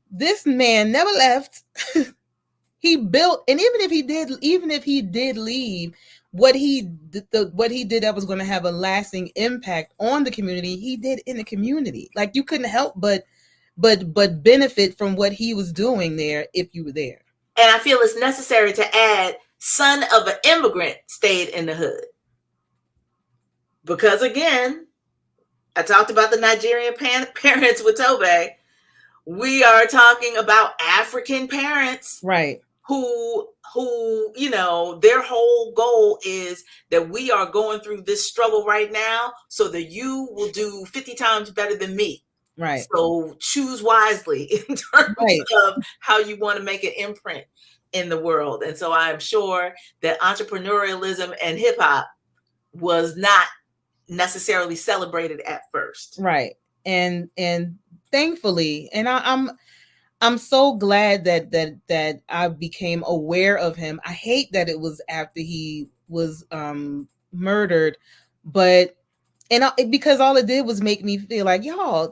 This man never left. He built, and even if he did leave, what he did that was going to have a lasting impact on the community, he did in the community. Like, you couldn't help but benefit from what he was doing there if you were there. And I feel it's necessary to add, son of an immigrant stayed in the hood. Because again, I talked about the Nigerian parents with Tobe. We are talking about African parents, right? Who, you know, their whole goal is that we are going through this struggle right now so that you will do 50 times better than me. Right. So choose wisely in terms of how you want to make an imprint in the world. And so I'm sure that entrepreneurialism and hip hop was not necessarily celebrated at first. Right. And thankfully, and I'm so glad that I became aware of him. I hate that it was after he was murdered, but because all it did was make me feel like, y'all,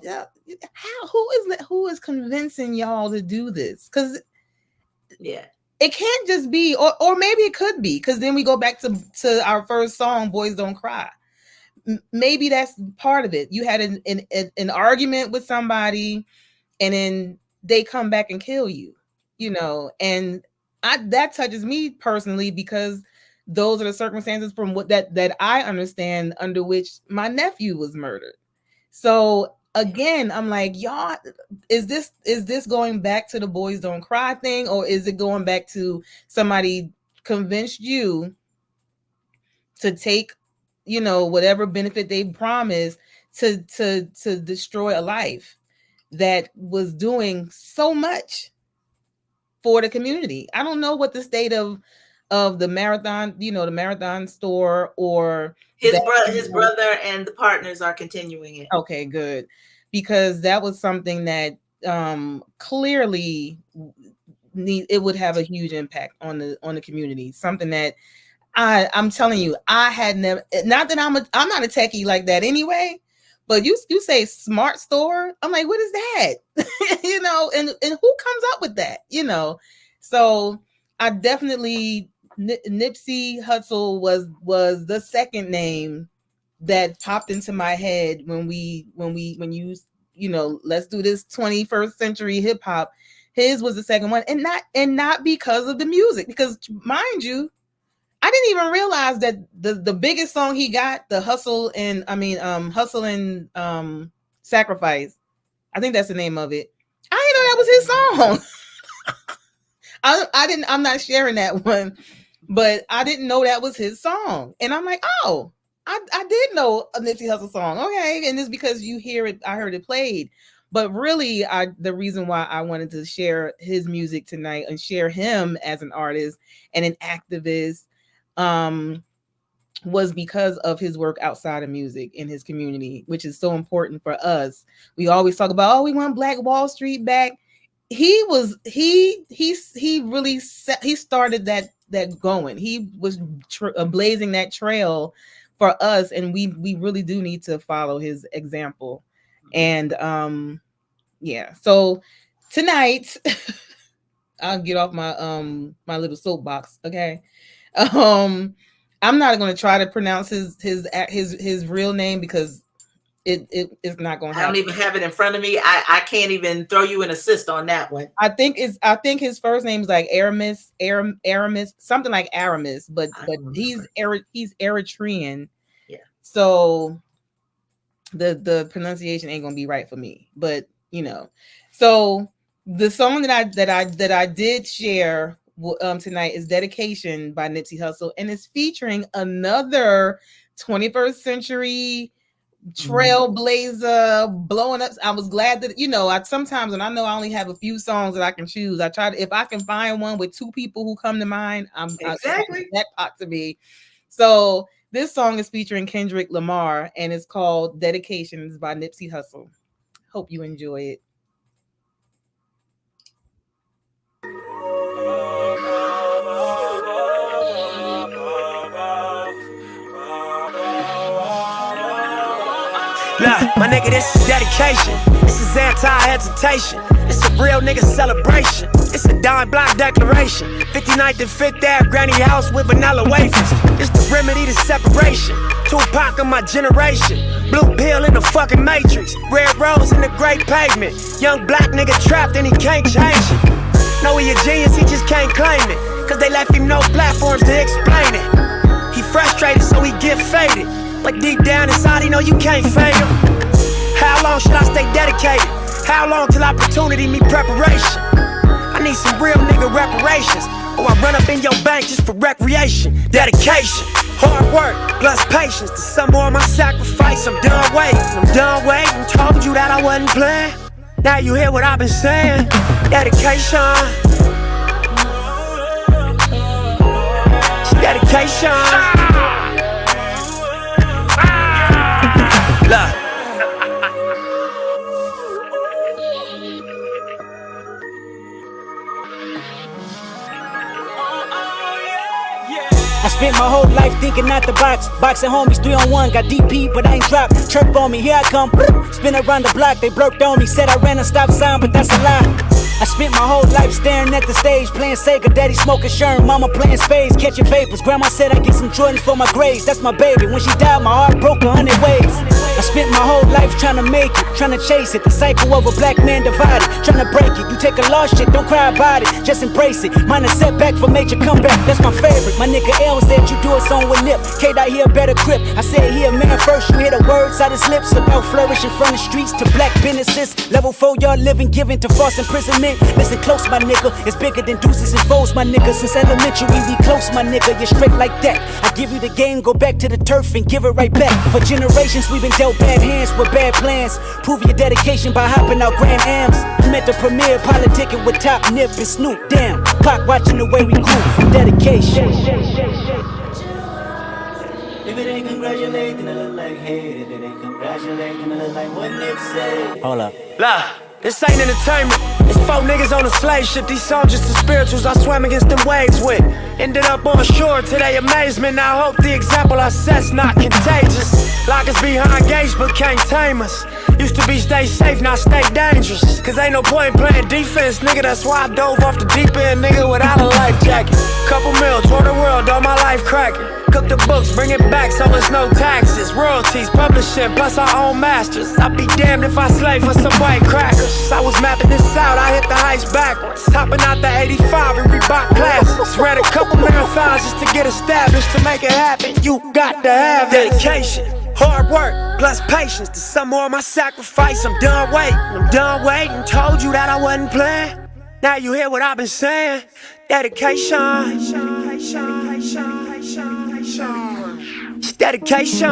who is convincing y'all to do this? Because it can't just be, or maybe it could be, because then we go back to our first song, Boys Don't Cry. Maybe that's part of it. You had an argument with somebody, and then they come back and kill you, you know, and that touches me personally, because those are the circumstances from what that I understand under which my nephew was murdered. So again, I'm like, y'all, is this going back to the Boys Don't Cry thing, or is it going back to somebody convinced you to take, you know, whatever benefit they promised to destroy a life that was doing so much for the community? I don't know what the state of the Marathon, you know, the Marathon store, or his brother and the partners are continuing it. Okay, good, because that was something that clearly it would have a huge impact on the community. Something that I'm telling you, I had never, not that I'm not a techie like that anyway, but you say smart store, I'm like, what is that? You know, and who comes up with that, you know? So I definitely, Nipsey Hussle was the second name that popped into my head when you know, let's do this 21st century hip hop. His was the second one, and not because of the music, because mind you, I didn't even realize that the biggest song he got, the Hustle and Sacrifice, I think that's the name of it. I didn't know that was his song. I'm not sharing that one, but I didn't know that was his song. And I'm like, oh, I did know a Nipsey Hussle song. Okay. And it's because you hear it, I heard it played. But really, the reason why I wanted to share his music tonight and share him as an artist and an activist was because of his work outside of music in his community, which is so important for us. We always talk about, oh, we want Black Wall Street back. He really started that going. He was blazing that trail for us, and we really do need to follow his example. And yeah, so tonight I'll get off my my little soapbox, okay? I'm not going to try to pronounce his real name, because it's not going to happen. I don't even have it in front of me. I can't even throw you an assist on that one. I think his first name is like Aramis, something like Aramis, but he's Eritrean. Yeah. So the pronunciation ain't gonna be right for me, but you know. So the song that I did share tonight is Dedication by Nipsey Hussle, and it's featuring another 21st century trailblazer blowing up. I was glad that, you know, sometimes, and I know I only have a few songs that I can choose, I try to, if I can find one with two people who come to mind, exactly that ought to be. So this song is featuring Kendrick Lamar, and it's called Dedications by Nipsey Hussle. Hope you enjoy it. Nah. My nigga, this is dedication. This is anti-hesitation. It's a real nigga celebration. It's a dime block declaration. 59th and 5th Ave, granny house with vanilla wafers. It's the remedy to separation. Tupac of my generation. Blue pill in the fucking matrix. Red rose in the great pavement. Young black nigga trapped and he can't change it. Know he a genius, he just can't claim it. Cause they left him no platforms to explain it. He frustrated so he get faded. But deep down inside he know you can't fade him. How long should I stay dedicated? How long till opportunity meet preparation? I need some real nigga reparations, or I run up in your bank just for recreation. Dedication, hard work, plus patience. To some more of my sacrifice, I'm done waiting. Told you that I wasn't playing. Now you hear what I've been saying. Dedication. It's dedication. Look. I spent my whole life thinking out the box. Boxing homies 3-on-1, got DP, but I ain't dropped. Chirp on me, here I come. Spin around the block, they blurped on me. Said I ran a stop sign, but that's a lie. I spent my whole life staring at the stage, playing Sega, daddy smoking Sherm, mama playing spades, catching vapors. Grandma said I get some Jordans for my grades, that's my baby. When she died, my heart broke 100 ways. I spent my whole life trying to make it, trying to chase it. The cycle of a black man divided, trying to break it. You take a lost shit, don't cry about it, just embrace it. Mine a setback for major comeback, that's my favorite. My nigga L said you do a song with Nip, K-Dot here better grip. I said he a man first, you hear the words out his lips about flourishing from the streets to black businesses. Level 4 y'all living, giving to false imprisonment. Listen close, my nigga, it's bigger than deuces and foes, my nigga. Since elementary we close, my nigga, you're straight like that. I give you the game, go back to the turf and give it right back. For generations we've been dealt bad hands with bad plans. Prove your dedication by hopping out Grand Ams. I'm at the premiere, politicking with Top Nip and Snoop. Damn, Pac watching the way we grew from dedication. If it ain't congratulate, then I look like hate. If it ain't congratulate, then I look like what Nip said. Hold up. Blah. This ain't entertainment. It's 4 niggas on a slave ship. These soldiers and spirituals I swam against them waves with. Ended up on shore to their amazement. Now I hope the example I set's not contagious. Lock us behind gates but can't tame us. Used to be stay safe, now stay dangerous. Cause ain't no point playing defense, nigga. That's why I dove off the deep end, nigga, without a life jacket. Couple mil, tour the world, all my life cracking. Cook the books, bring it back so it's no taxes. Royalties, publishing, plus our own masters. I'd be damned if I slave for some white crackers. I was mapping this out, I hit the heights backwards. Topping out the 85 and Reebok classics. Ran a couple marathons just to get established. To make it happen, you got to have dedication. Hard work, plus patience. To some more of my sacrifice, I'm done waiting. Told you that I wasn't playing. Now you hear what I've been saying. Dedication. It's dedication.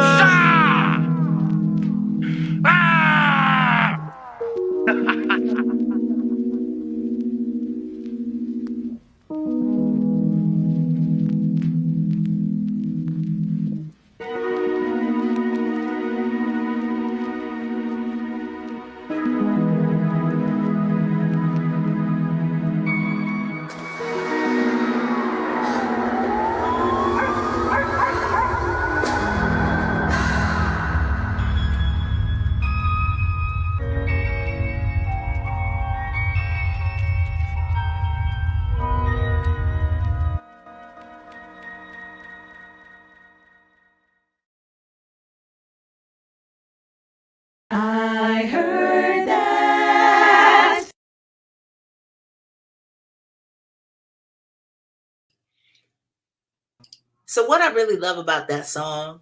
I heard that. So what I really love about that song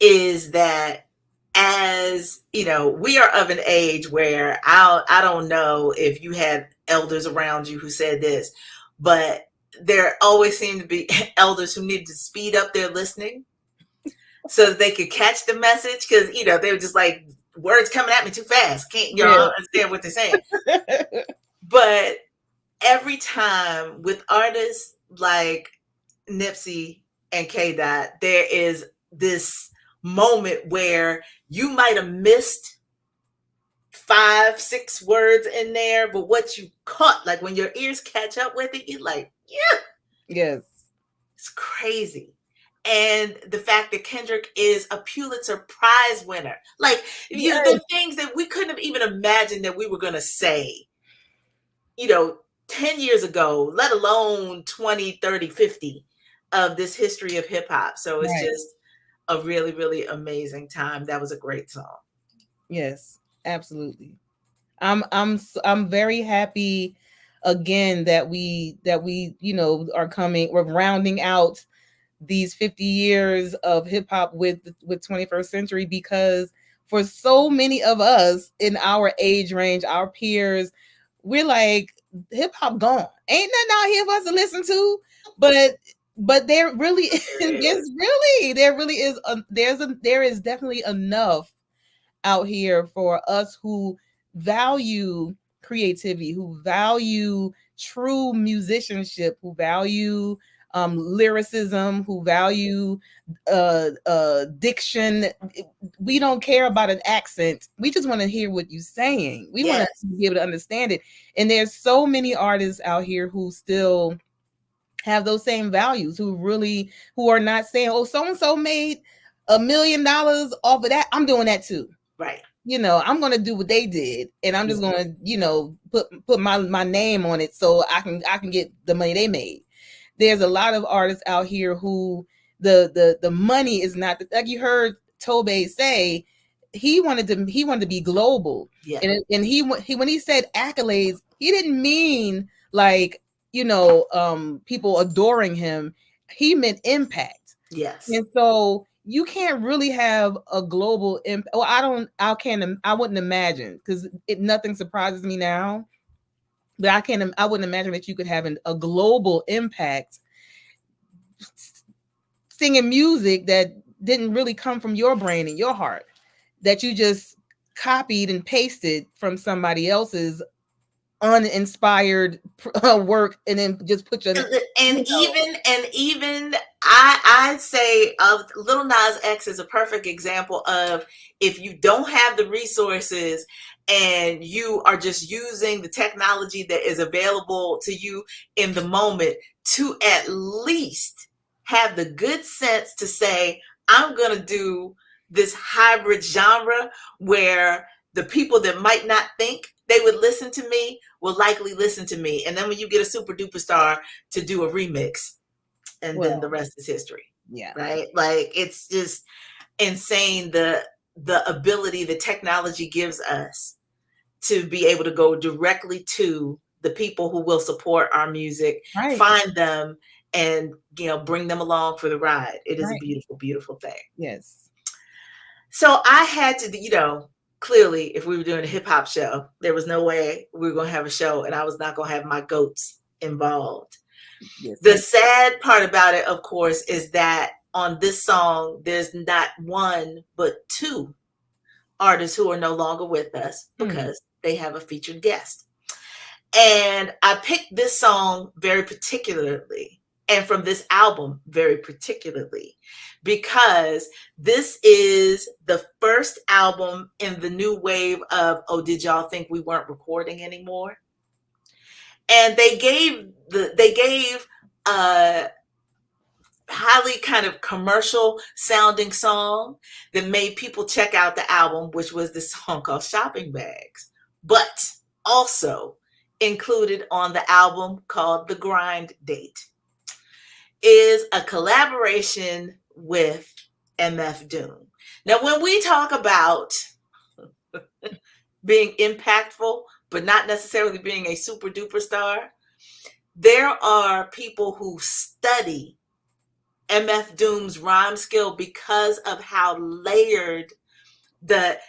is that, as you know, we are of an age where I don't know if you had elders around you who said this, but there always seemed to be elders who needed to speed up their listening so that they could catch the message, because they were just like, words coming at me too fast, can't understand what they're saying. But every time with artists like Nipsey and K-Dot, there is this moment where you might have missed 5-6 words in there, but what you caught, like when your ears catch up with it, you're like, yeah, yes, it's crazy. and the fact that Kendrick is a Pulitzer Prize winner. Like, you know, the things that we couldn't have even imagined that we were going to say, 10 years ago, let alone 20, 30, 50 of this history of hip hop. So it's just a really, really amazing time. That was a great song. Yes, absolutely. I'm very happy again that we we're rounding out these 50 years of hip hop with 21st Century, because for so many of us in our age range, our peers, we're like, hip hop gone. Ain't nothing out here for us to listen to. But there really there is definitely enough out here for us who value creativity, who value true musicianship, who value lyricism, who value diction. We don't care about an accent. We just want to hear what you're saying. We want to be able to understand it. And there's so many artists out here who still have those same values, who are not saying, oh, so-and-so made $1 million off of that, I'm doing that too. Right. I'm going to do what they did, and I'm just going to, put my name on it so I can get the money they made. There's a lot of artists out here who the money is not, like you heard Tobe say, he wanted to be global. Yeah. And he when he said accolades, he didn't mean like, people adoring him. He meant impact. Yes. And so you can't really have a global impact. Well, I wouldn't imagine, because nothing surprises me now. But I wouldn't imagine that you could have a global impact singing music that didn't really come from your brain and your heart, that you just copied and pasted from somebody else's uninspired work, and then just put your even I'd say Lil Nas X is a perfect example of, if you don't have the resources and you are just using the technology that is available to you in the moment, to at least have the good sense to say, I'm going to do this hybrid genre where the people that might not think they would listen to me will likely listen to me. And then when you get a super duper star to do a remix, and then the rest is history. Yeah. Right. Like, it's just insane the ability the technology gives us to be able to go directly to the people who will support our music, find them, and bring them along for the ride. It is a beautiful, beautiful thing. Yes. So I had to, clearly, if we were doing a hip hop show, there was no way we were going to have a show and I was not going to have my goats involved. Yes. The sad part about it, of course, is that on this song, there's not one, but two artists who are no longer with us because they have a featured guest. And I picked this song very particularly, and from this album very particularly, because this is the first album in the new wave of, oh, did y'all think we weren't recording anymore? And they gave a highly kind of commercial sounding song that made people check out the album, which was this song called Shopping Bags, but also included on the album called The Grind Date is a collaboration with MF Doom. Now, when we talk about being impactful, but not necessarily being a super duper star, there are people who study MF Doom's rhyme skill because of how layered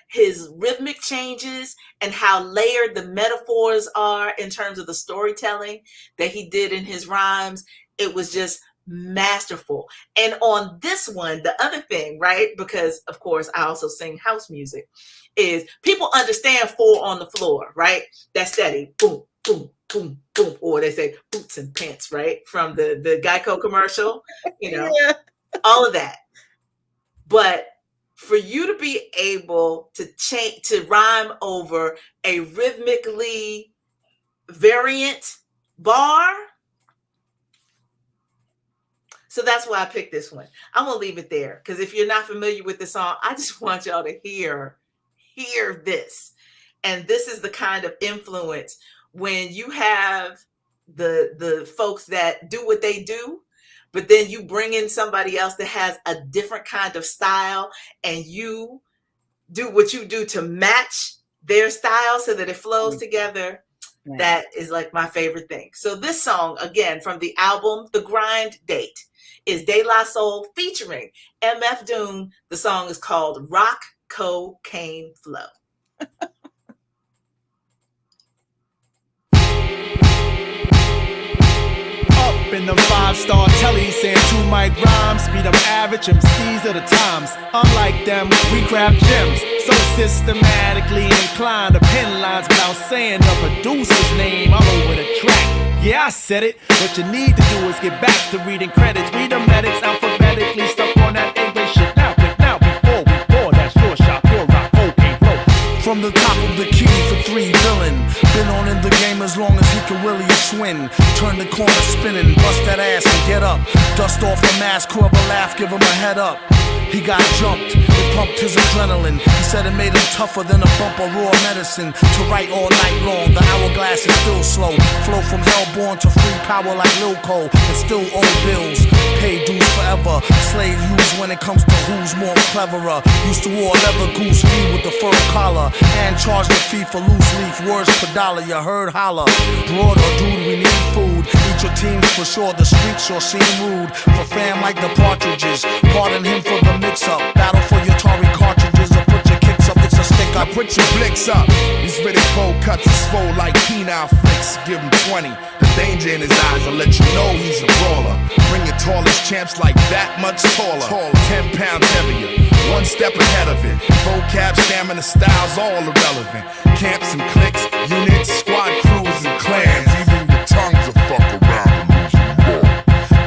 his rhythmic changes and how layered the metaphors are in terms of the storytelling that he did in his rhymes. It was just masterful. And on this one, the other thing, right, because of course I also sing house music, is people understand 4 on the floor, right? That steady boom, boom, boom, boom, or they say boots and pants, right? From the Geico commercial, all of that. But for you to be able to rhyme over a rhythmically variant bar. So that's why I picked this one. I'm gonna leave it there because if you're not familiar with the song, I just want y'all to hear this. And this is the kind of influence when you have the folks that do what they do, but then you bring in somebody else that has a different kind of style, and you do what you do to match their style so that it flows together. Right. That is like my favorite thing. So this song, again, from the album The Grind Date, is De La Soul featuring MF Doom. The song is called Rock Cocaine Flow. In the 5-star telly saying 2 mic rhymes, beat them average MCs of the times. Unlike them, we craft gems, so systematically inclined to pen lines without saying the producer's name all over the track. Yeah, I said it. What you need to do is get back to reading credits. Read the medics alphabetically, stuck on that English shit. Now, before we pour that short shot, pure rock, cocaine flow. From the top of the key for 3 villain. Been on in the game as long as he can really swing. Turn the corner spinning, bust that ass and get up. Dust off the mask, whoever laugh, give him a head up. He got jumped, it pumped his adrenaline. He said it made him tougher than a bump of raw medicine. To write all night long, the hourglass is still slow. Flow from hellborn to free power like Lil Cole. And still owe bills, pay dues forever. Slave used when it comes to who's more cleverer. Used to wear leather goose fee with the fur collar. And charge the fee for loose leaf, words per dollar, you heard holler. Broad or dude, we need food. Eat your teams for sure, the streets sure seem rude. For fam like the Partridges, pardon him for the mix-up. Battle for your Atari cartridges or put your kicks up, it's a stick up. Put your blicks up. These Riddick bowl cuts is swole like penile flicks. Give him 20. The danger in his eyes will let you know he's a brawler. Bring your tallest champs like that much taller. 10 pounds heavier, 1 step ahead of it. Vocab, stamina, styles, all irrelevant. Camps and cliques, units, squad crews and clans. Even your tongues will fuck around and lose your ball.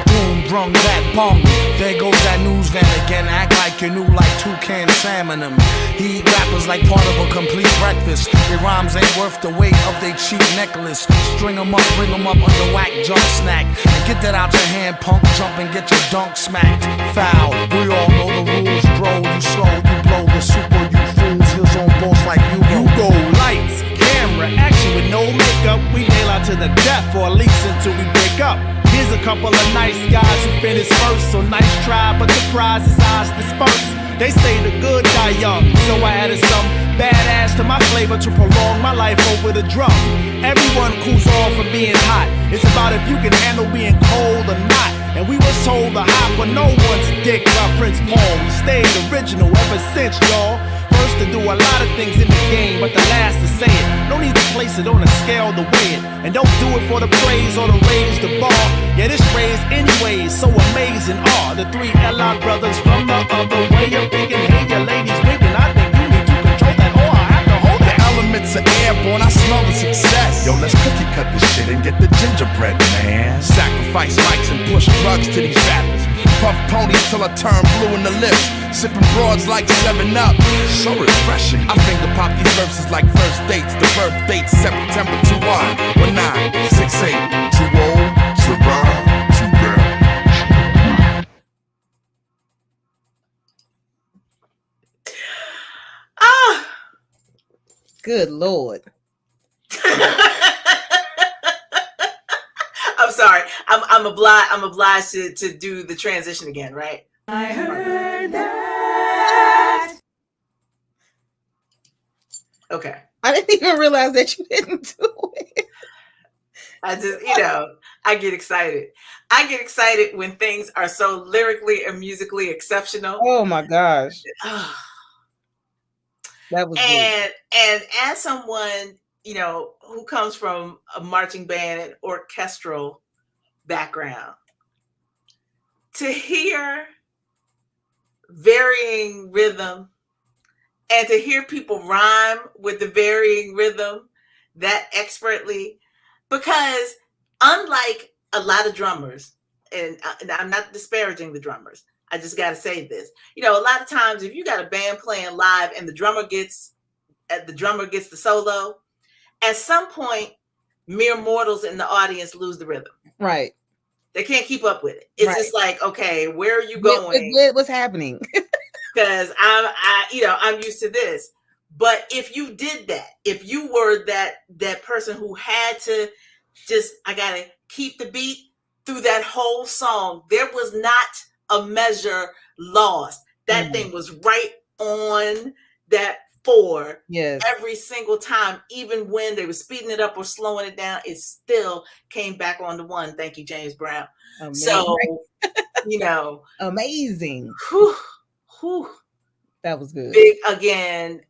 Boom, brung that bong. There goes that news van again. Act like you knew like toucan salmon them. He eat rappers like part of a complete breakfast. Their rhymes ain't worth the weight of their cheap necklace. String them up, bring them up under whack jump snack. And get that out your hand, punk, jump and get your dunk smacked. Foul, we all know the rules, bro. You slow, you blow the super, you fools. Heels on boss like you go. Lights, camera, action with no makeup. We nail out to the death or at least until we break up. Here's a couple of nice guys who finished first. So nice try, but the prize is ours dispersed. They say the good die young, so I added some badass to my flavor to prolong my life over the drum. Everyone cools off from being hot. It's about if you can handle being cold or not. And we was told to hop but no one's dick by Prince Paul. We stayed original ever since, y'all. First to do a lot of things in the game, but the last to say it. No need to place it on a scale to weigh it. And don't do it for the praise or to raise the bar. Yeah, this raise anyways, so amazing are the 3 L.I. brothers from the other way of thinking. Hey, your ladies winking, I think you need to control that or I have to hold that. The elements are airborne, I smell the success. Yo, let's cookie cut this shit and get the gingerbread, man. Sacrifice mics and push drugs to these rappers. Puff ponies till I turn blue in the lips. Sipping broads like 7-Up. So refreshing. I finger pop these verses like first dates. The birth date September 21 1968 Too old to ride, too bad. Ah, good Lord. I'm sorry. I'm obliged to do the transition again, right? I heard that. Okay. I didn't even realize that you didn't do it. I just, I get excited. I get excited when things are so lyrically and musically exceptional. Oh my gosh. That was and as someone, who comes from a marching band and orchestral background, to hear varying rhythm and to hear people rhyme with the varying rhythm that expertly, because unlike a lot of drummers, and I'm not disparaging the drummers, I just got to say this, a lot of times if you got a band playing live and the drummer gets the solo, at some point mere mortals in the audience lose the rhythm. Right. They can't keep up with it. It's Right. just like, okay, where are you going? What's happening? Because I'm used to this. But if you did that, if you were that person who had to just, I gotta keep the beat through that whole song, there was not a measure lost. That thing was right on that 4 Yes. every single time, even when they were speeding it up or slowing it down, it still came back on the 1. Thank you, James Brown. Amazing. So, you know, amazing. Whew. That was good. Big again.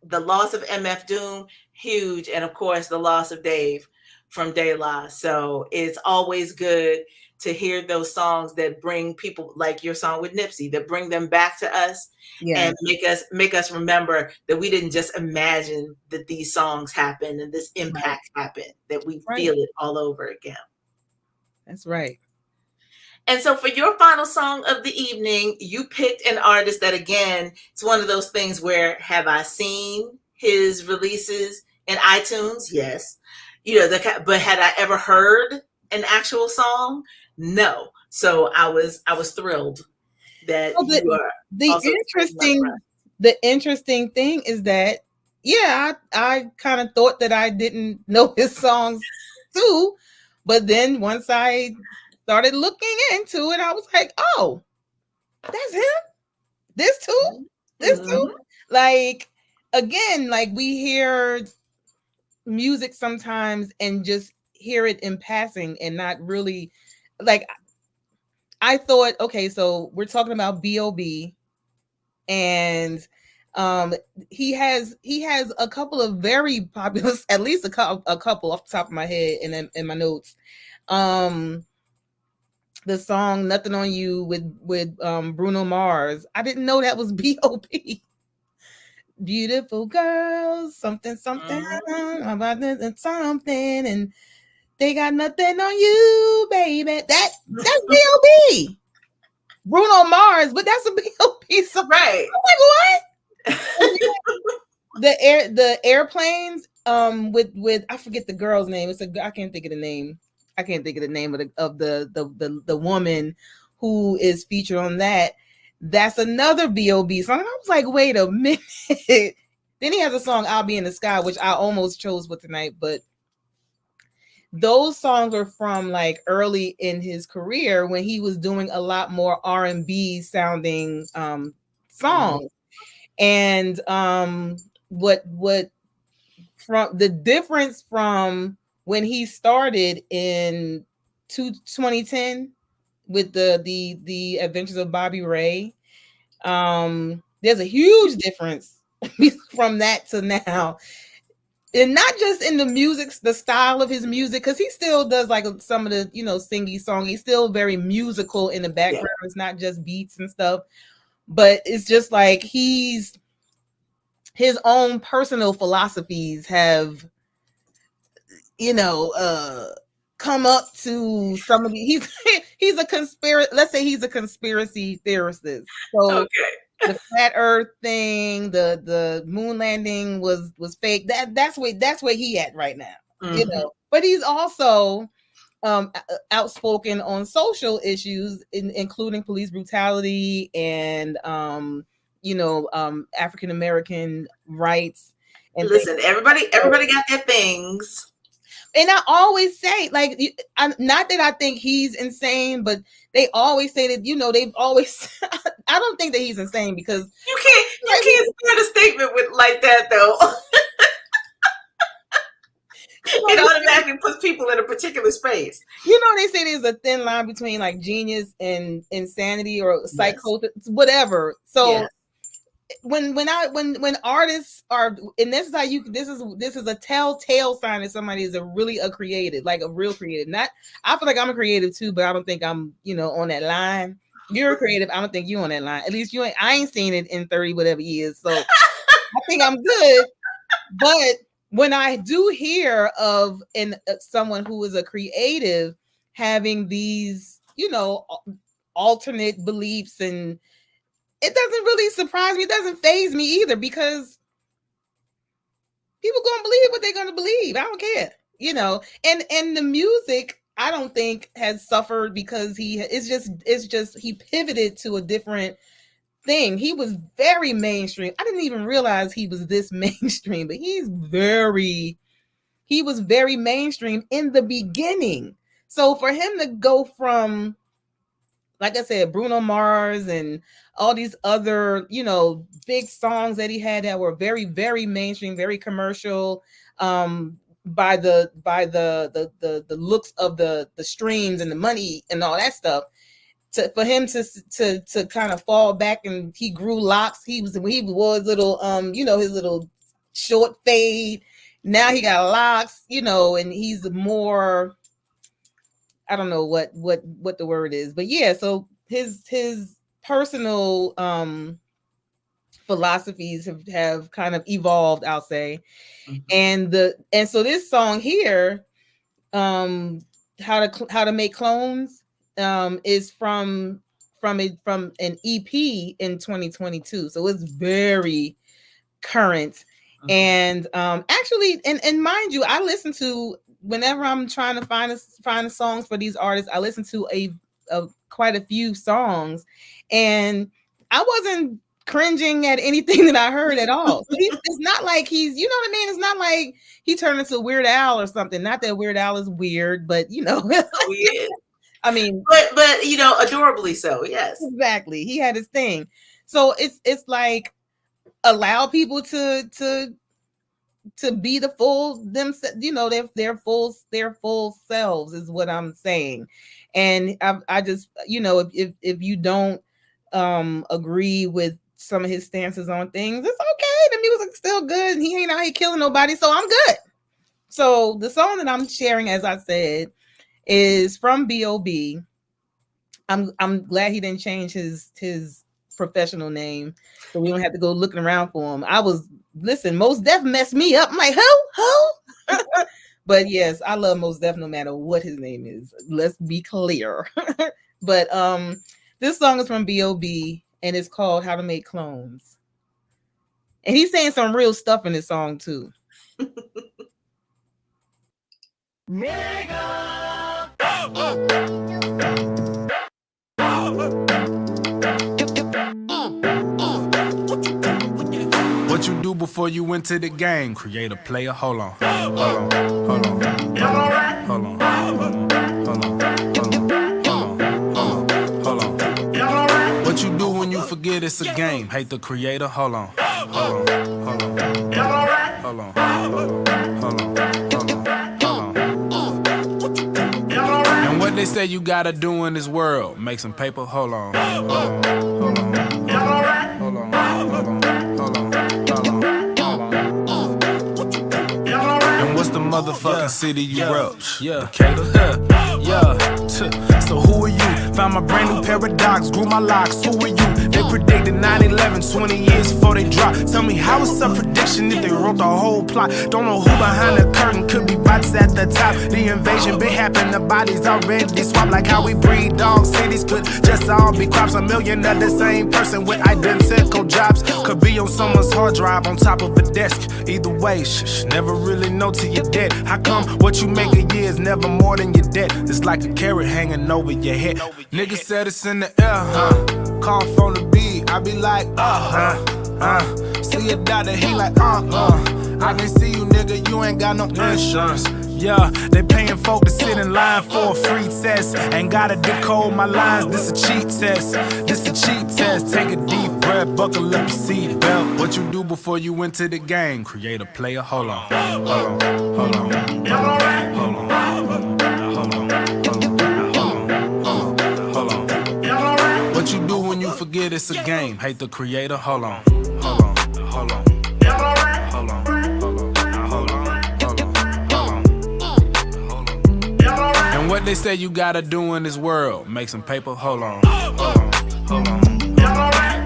The loss of MF Doom, huge, and of course the loss of Dave from De La. So it's always good to hear those songs that bring people, like your song with Nipsey, that bring them back to us and make us remember that we didn't just imagine that these songs happened and this impact happened, that we feel it all over again. That's right. And so for your final song of the evening, you picked an artist that, again, it's one of those things where, have I seen his releases in iTunes? Yes. You know, but had I ever heard an actual song? No. So I was thrilled that you are the interesting thing is that, I kind of thought that I didn't know his songs too, but then once I started looking into it, I was like, oh, that's him. This too. Like, again, like we hear music sometimes and just hear it in passing and not really, like, I thought, okay, so we're talking about B.O.B. and he has a couple of very popular, at least a couple off the top of my head and in my notes. The song "Nothing on You" with Bruno Mars. I didn't know that was B.O.B. Beautiful girls, something about this and something, and they got nothing on you, baby. That's B.O.B. Bruno Mars, but that's a B.O.B. song. Right. I'm like, what? the airplanes with I forget the girl's name. I can't think of the name. I can't think of the name of the woman who is featured on that. That's another B.O.B. song. I was like, wait a minute. Then he has a song, "I'll Be in the Sky," which I almost chose for tonight, but those songs are from like early in his career when he was doing a lot more R&B sounding songs. And what from the difference from when he started in 2010 with the Adventures of Bobby Ray, there's a huge difference from that to now. And not just in the music, the style of his music, because he still does like some of the, singy song. He's still very musical in the background. It's not just beats and stuff, but it's just like his own personal philosophies have, come up to some of the, he's a conspiracy. Let's say he's a conspiracy theorist. So the flat Earth thing, the moon landing was fake. That's where he at right now. But he's also outspoken on social issues, including police brutality and African American rights. And listen, everybody got their things. And I always say, like, not that I think he's insane, but they always say that, they've always. I don't think that he's insane because you can't start a statement with like that though. It automatically puts people in a particular space. They say there's a thin line between like genius and insanity or psychosis, whatever. So when artists are, and this is how this is a telltale sign that somebody is a real creative. Not, I feel like I'm a creative too, but I don't think I'm on that line. You're a creative. I don't think you're on that line. At least I ain't seen it in 30 whatever years. So I think I'm good. But when I do hear of someone who is a creative having these, alternate beliefs, and it doesn't really surprise me. It doesn't faze me either, because people gonna believe what they're gonna believe. I don't care, and the music. I don't think has suffered because it's just he pivoted to a different thing. He was very mainstream. I didn't even realize he was this mainstream, but he was very mainstream in the beginning. So for him to go from, like I said, Bruno Mars and all these other, you know, big songs that he had that were very, very mainstream, very commercial, by the looks of the streams and the money and all that stuff, for him to kind of fall back, and he grew locks. He was little you know, his little short fade. Now he got locks, you know, and he's more, I don't know what the word is, but yeah, so his personal philosophies have kind of evolved, I'll say. Mm-hmm. And so this song here, how to make clones, is from an EP in 2022. So it's very current. Mm-hmm. And actually, and mind you, I listen to, whenever I'm trying to find songs for these artists, I listen to quite a few songs, and I wasn't cringing at anything that I heard at all. So it's not like he's, you know what I mean? It's not like he turned into Weird Al or something. Not that Weird Al is weird, but you know, yeah. I mean, but you know, adorably so. Yes, exactly. He had his thing. So it's like, allow people to be the full themselves, you know, their full selves is what I'm saying. And I just, you know, if you don't agree with some of his stances on things, it's okay. The music's still good. He ain't out here killing nobody, so I'm good. So the song that I'm sharing, as I said, is from B.O.B. I'm glad he didn't change his professional name, so we don't have to go looking around for him. Mos Def messed me up. I'm like, who? But yes, I love Mos Def no matter what his name is. Let's be clear. But this song is from B.O.B. and it's called How to Make Clones. And he's saying some real stuff in this song too. What you do before you went to the game? Create a player. Hold on. Hold on. Hold on. Hold on. Hold on. Hold on. What you do when you forget it's a game? Hate the creator. Hold on. Hold on. Hold on. Hold on. Hold on. And what they say you gotta do in this world? Make some paper. Hold on. Hold on. Hold on. Hold on. Hold on. What's the motherfucking city you rep? Decatur? So who are you? Found my brand new paradox, grew my locks. Who are you? They predicted 9/11 20 years before they dropped. Tell me how it's a prediction if they wrote the whole plot. Don't know who behind the curtain, could be bots at the top. The invasion been happening, the bodies already swapped. Like how we breed dogs, cities could just all be crops. A million of the same person with identical jobs could be on someone's hard drive on top of a desk. Either way, never really know till you're dead. How come what you make a year is never more than your debt? It's like a carrot hanging over your head. Niggas said it's in the air, Call from the beat, I be like, See a doctor, he like, I can see you, nigga, you ain't got no insurance. Yeah, they paying folk to sit in line for a free test. Ain't gotta decode my lines, this a cheat test. This a cheat test, take a deep breath, buckle up your seatbelt. What you do before you went to the game? Create a player, hold on. Hold on, hold on. Hold on, hold on. What you do when you forget it's a game? Hate the creator, hold on. Hold on, hold on. Hold on. And what they say you gotta do in this world? Make some paper, hold on. Hold on, hold on.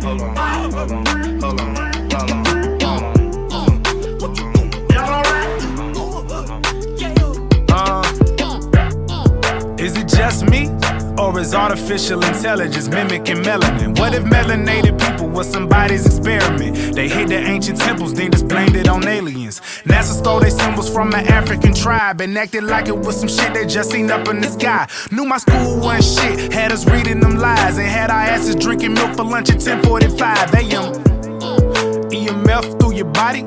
Hold on, hold on. Hold on. Is it just me? Or is artificial intelligence mimicking melanin? What if melanated people was somebody's experiment? They hid the ancient temples, then just blamed it on aliens. NASA stole their symbols from an African tribe and acted like it was some shit they just seen up in the sky. Knew my school wasn't shit, had us reading them lies, and had our asses drinking milk for lunch at 10:45 a.m. EMF through your body,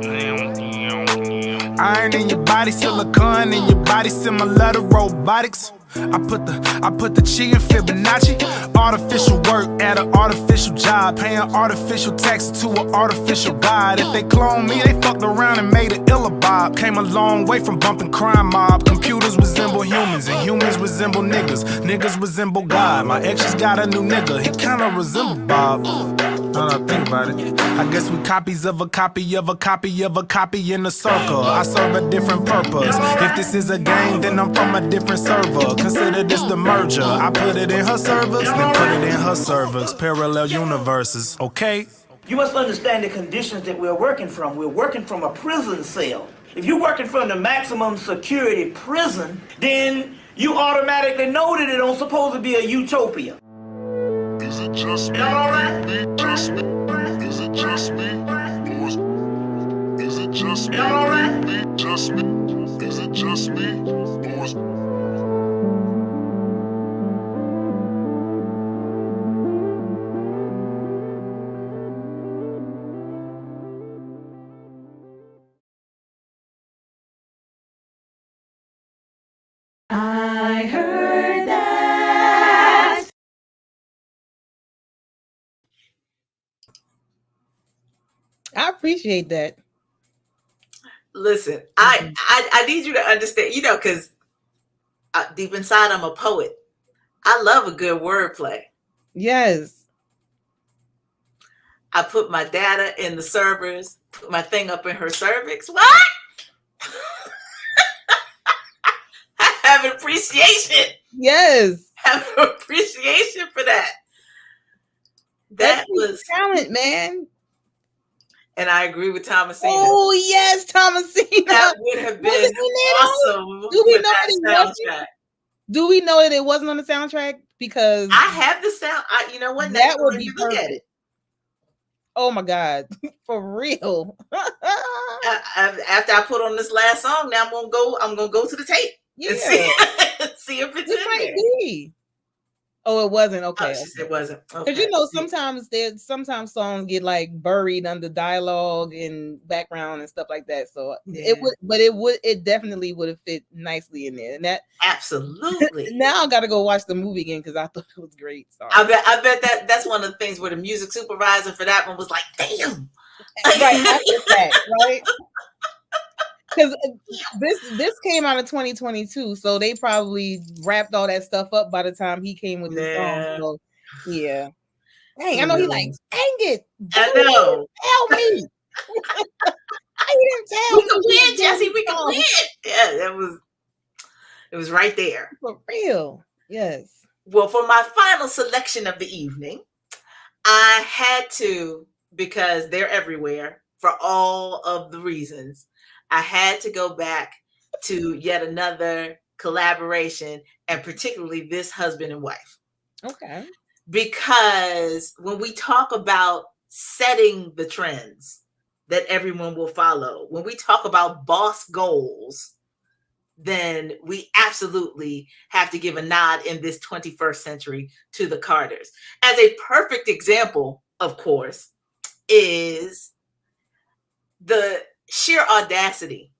iron in your body, silicone in your body, similar to robotics. I put the chi in Fibonacci. Artificial work at an artificial job, paying artificial taxes to an artificial god. If they clone me, they fucked around and made an Illabob. Came a long way from bumping crime mob. Computers resemble humans and humans resemble niggas. Niggas resemble God. My ex just got a new nigga. He kinda resemble Bob. Now that I think about it, I guess we copies of a copy of a copy of a copy in a circle. I serve a different purpose. If this is a game, then I'm from a different server. Consider this the merger. I put it in her servers, then put it in her servers. Parallel universes, okay? You must understand the conditions that we're working from. We're working from a prison cell. If you're working from the maximum security prison, then you automatically know that it don't supposed to be a utopia. Is it just me? Y'all all right? Just me? Is it just me? Or is it just me? Y'all all right? Just me? Is it just me? Or is I heard that. I appreciate that. Listen, I need you to understand, because deep inside I'm a poet. I love a good wordplay. Yes. I put my data in the servers, put my thing up in her cervix. What? I have an appreciation. Yes. Have an appreciation for that. That was talent, man. And I agree with Thomasina. Oh yes, Thomasina. That would have been awesome. Do we know that it wasn't? Do we know that it wasn't on the soundtrack? Because I have the sound. You know what? That would be look at it. Oh my God, for real. After I put on this last song, now I'm gonna go to the tape and see if it's in might there. be. Oh, it wasn't. Okay, it wasn't. Because sometimes songs get like buried under dialogue and background and stuff like that. So it definitely would have fit nicely in there. And that absolutely. Now I got to go watch the movie again because I thought it was great. Sorry. I bet that's one of the things where the music supervisor for that one was like, "Damn." Right. Because this came out in 2022, so they probably wrapped all that stuff up by the time he came with the song. So, yeah. Dang, I know he like, dang it. I know. Help me. I didn't tell we can win, Jesse. We can win. Yeah, it was right there. For real. Yes. Well, for my final selection of the evening, I had to, because they're everywhere for all of the reasons, I had to go back to yet another collaboration, and particularly this husband and wife. Okay. Because when we talk about setting the trends that everyone will follow, when we talk about boss goals, then we absolutely have to give a nod in this 21st century to the Carters. As a perfect example, of course, is the sheer audacity.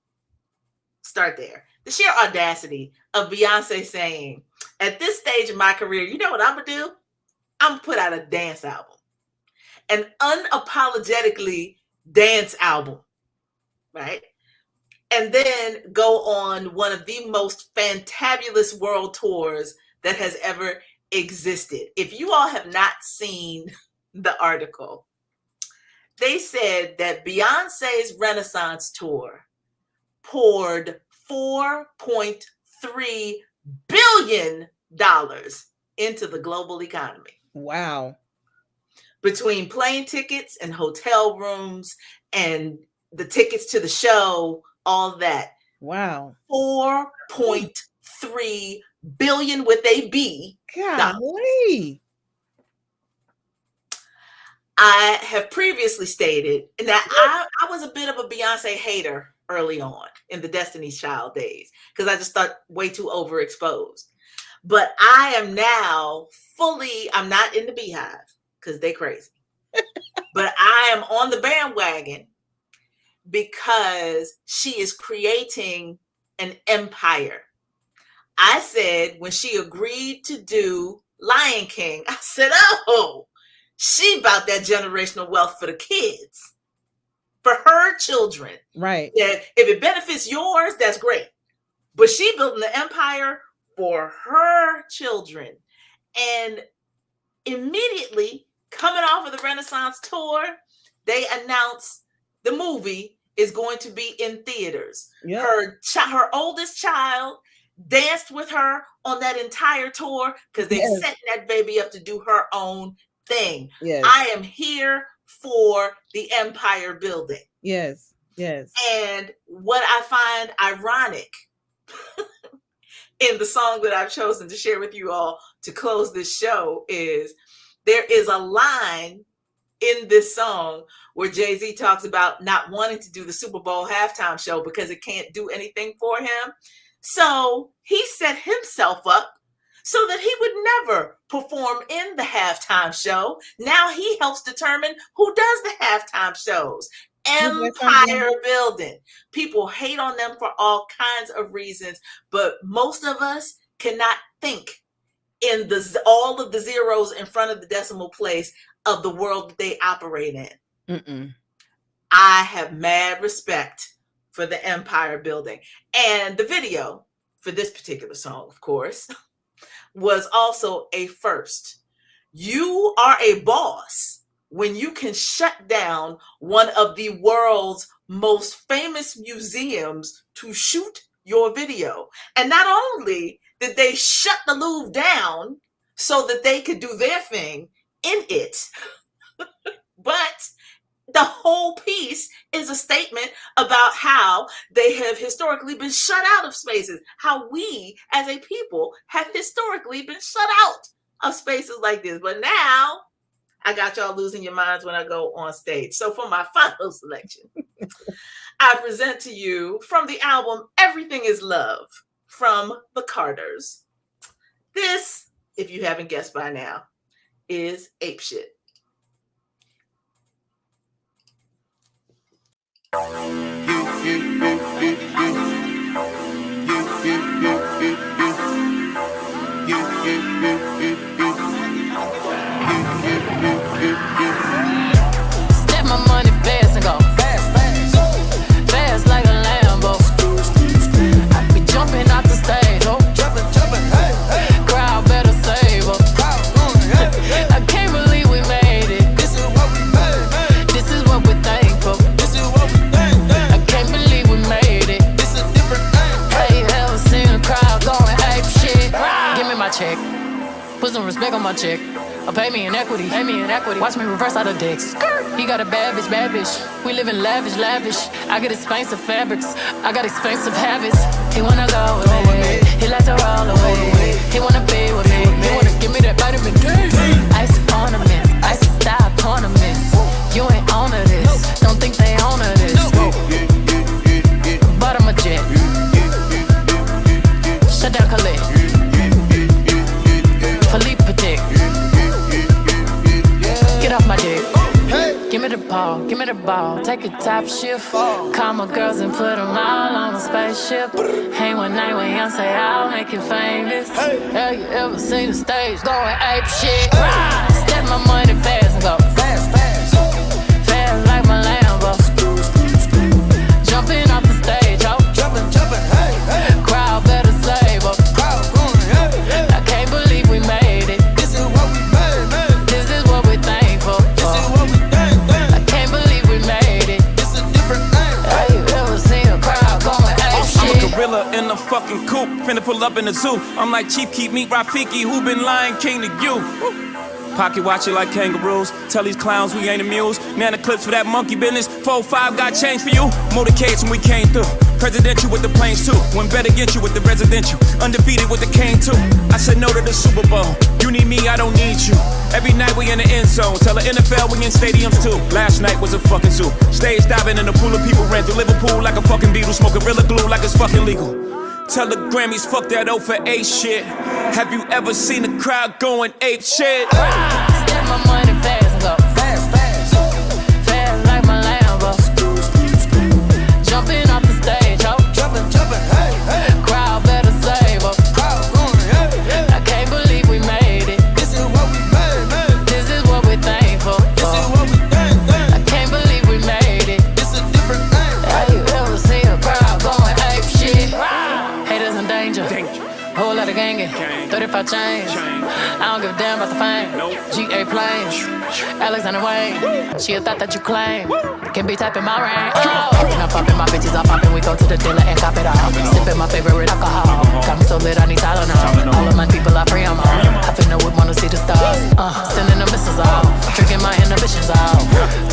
Start there. The sheer audacity of Beyonce saying, at this stage of my career, you know what I'm going to do? I'm going to put out a dance album. An unapologetically dance album, right? And then go on one of the most fantabulous world tours that has ever existed. If you all have not seen the article, they said that Beyonce's Renaissance tour poured $4.3 billion into the global economy. Wow. Between plane tickets and hotel rooms and the tickets to the show, all that. Wow. 4.3 billion with a B. Golly. I have previously stated that I was a bit of a Beyonce hater early on in the Destiny's Child days because I just thought way too overexposed. But I am now I'm not in the Beehive because they crazy. But I am on the bandwagon because she is creating an empire. I said when she agreed to do Lion King, I said, oh, she about that generational wealth for the kids, for her children. Right. That if it benefits yours, that's great. But she building the empire for her children. And immediately coming off of the Renaissance tour, they announced the movie is going to be in theaters. Yep. Her oldest child danced with her on that entire tour because they set that baby up to do her own thing. Yes. I am here for the empire building. Yes. Yes. And what I find ironic in the song that I've chosen to share with you all to close this show is there is a line in this song where Jay-Z talks about not wanting to do the Super Bowl halftime show because it can't do anything for him. So he set himself up so that he would never perform in the halftime show. Now he helps determine who does the halftime shows. Empire building. People hate on them for all kinds of reasons, but most of us cannot think in all of the zeros in front of the decimal place of the world that they operate in. Mm-mm. I have mad respect for the empire building. And the video for this particular song, of course, was also a first. You are a boss when you can shut down one of the world's most famous museums to shoot your video. And not only did they shut the Louvre down so that they could do their thing in it, but the whole piece is a statement about how they have historically been shut out of spaces, how we as a people have historically been shut out of spaces like this. But now I got y'all losing your minds when I go on stage. So for my final selection, I present to you from the album Everything is Love from the Carters. This, if you haven't guessed by now, is Ape Shit. Step my money fast and go fast like a Lambo. I be jumping out the stage, oh, crowd better save up. I can't believe we made it. This is what we made. This is what we're thankful. This is what we thankful. I can't believe we made it. This is a different thing. Hey, ever seen a crowd going ape shit? Give me my check. Put some respect on my check. Or pay me in equity. Pay me in equity. Watch me reverse out of dicks. He got a bad bitch. We live in lavish. I get expensive fabrics. I got expensive habits. He wanna go with me. He like to roll away. He wanna be with me. He wanna give me that vitamin D. Ice ornaments. Ice style ornaments. You ain't on to this. Don't think they own to this. Bottom of jet. Shut down Khalid. Philippe Dick. Get off my dick. Give me the ball, take a top shift. Call my girls and put them all on a spaceship. Hang one night with Beyonce, I'll make you famous. Have you ever seen the stage going ape shit? Step my money fast and go fast like my Lambo. Jumping off the stage, oh, jumping, crowd better save up. I can't believe we made it. This is what we made. This is what we're thankful. This is what we thankful. I can't believe we made it. It's a different thing. Have you ever seen a crowd going ape shit? I'm a gorilla in the fucking coop, finna pull up in the zoo. I'm like Chief Keep Meat Rafiki, who been Lion King to you? Pocket watch it like kangaroos. Tell these clowns we ain't amused. Man, the clips for that monkey business. 4-5 got change for you. Motorcades when we came through. Presidential with the planes too. When better get you with the residential. Undefeated with the cane too. I said no to the Super Bowl. You need me, I don't need you. Every night we in the end zone. Tell the NFL we in stadiums too. Last night was a fucking zoo. Stage diving in a pool of people. Ran through Liverpool like a fucking beetle. Smoking Gorilla Glue like it's fucking legal. Tell the Grammys fuck that O for A shit. Have you ever seen the crowd going ape shit? Step my money fast and go fast, fast, fast like my Lambo. Jumping off the stage, ho. Jumping, hey, hey. Crowd better save up. Crowd going, hey. I can't believe we made it. This is what we made, man. This is what we thankful for. This is what we think. I can't believe we made it. This is a different thing. Have you ever seen a crowd going ape shit? Haters in danger. Whole lot of gangin', 35 chains. I don't give a damn about the fame. GA planes, Alexander Wayne. She a thought that you claim. Can be typing my rain. Oh, and I'm popping my bitches, I'm popping. We go to the dealer and cop it all. Sipping my favorite alcohol. Got me so lit, I need Tylenol. All of my people I pray I'm on. I finna would wanna see the stars. Sending the missiles off. Drinking my inhibitions off.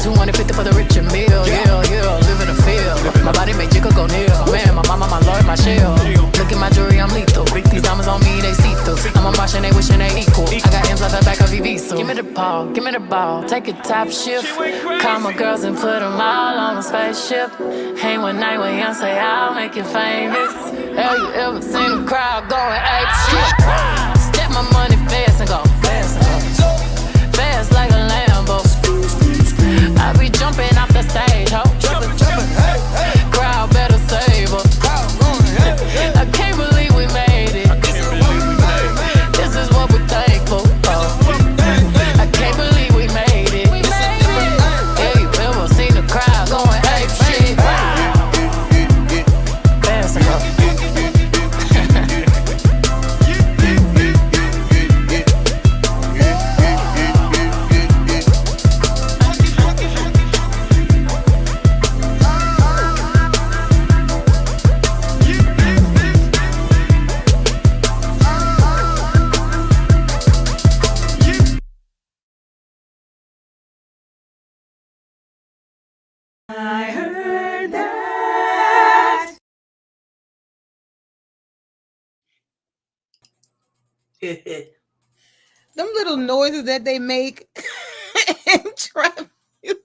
250 for the rich and meal. Yeah, live in the field. My body make Jigga go near. Man, my mama, my lord, my shield. Look at my jewelry, I'm lethal. These diamonds on me, they see through. I'm a Martian, they wishing they equal. I got M's like the back of Evisu. Give me the ball, give me the ball. Take a top shift. Call my girls and put them all on a spaceship. Hang one night with Beyonce, I'll make you famous. Have you ever seen a crowd going ape shit? Step my money fast and go fast and go. Fast like a Lambo. I be jumping off the stage, ho. Jumping, hey, hey. Crowd better save us. I can't believe we made it. This is what we're thankful for. I can't believe we made it. Yeah, you ever seen the crowd going ape shit? Fast and go. I heard that. Them little noises that they make in trap music,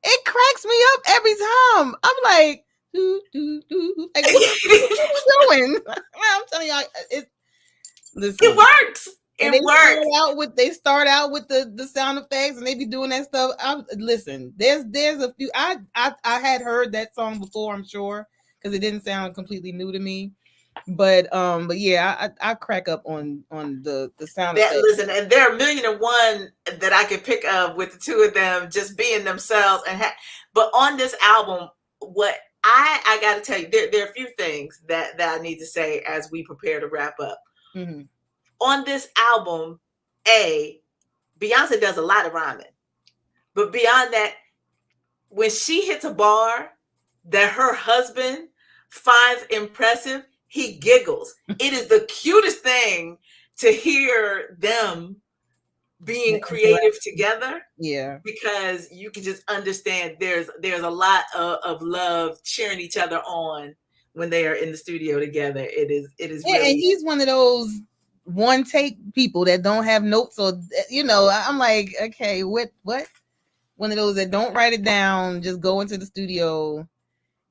it cracks me up every time. I'm like, like what are you doing? I'm telling y'all, it works. It works. They start out with the sound effects and they be doing that stuff. Listen, there's a few. I had heard that song before, I'm sure, because it didn't sound completely new to me. But yeah, I crack up on the sound effects. Listen, and there are 1,000,001 that I could pick up with the two of them just being themselves. But on this album, what I got to tell you, there are a few things that I need to say as we prepare to wrap up. Mm-hmm. On this album, Beyonce does a lot of rhyming. But beyond that, when she hits a bar that her husband finds impressive, he giggles. It is the cutest thing to hear them being creative together. Yeah. Because you can just understand there's a lot of love cheering each other on when they are in the studio together. It is yeah, really, and he's one of those one take people that don't have notes, or I'm like, okay, what one of those that don't write it down, just go into the studio,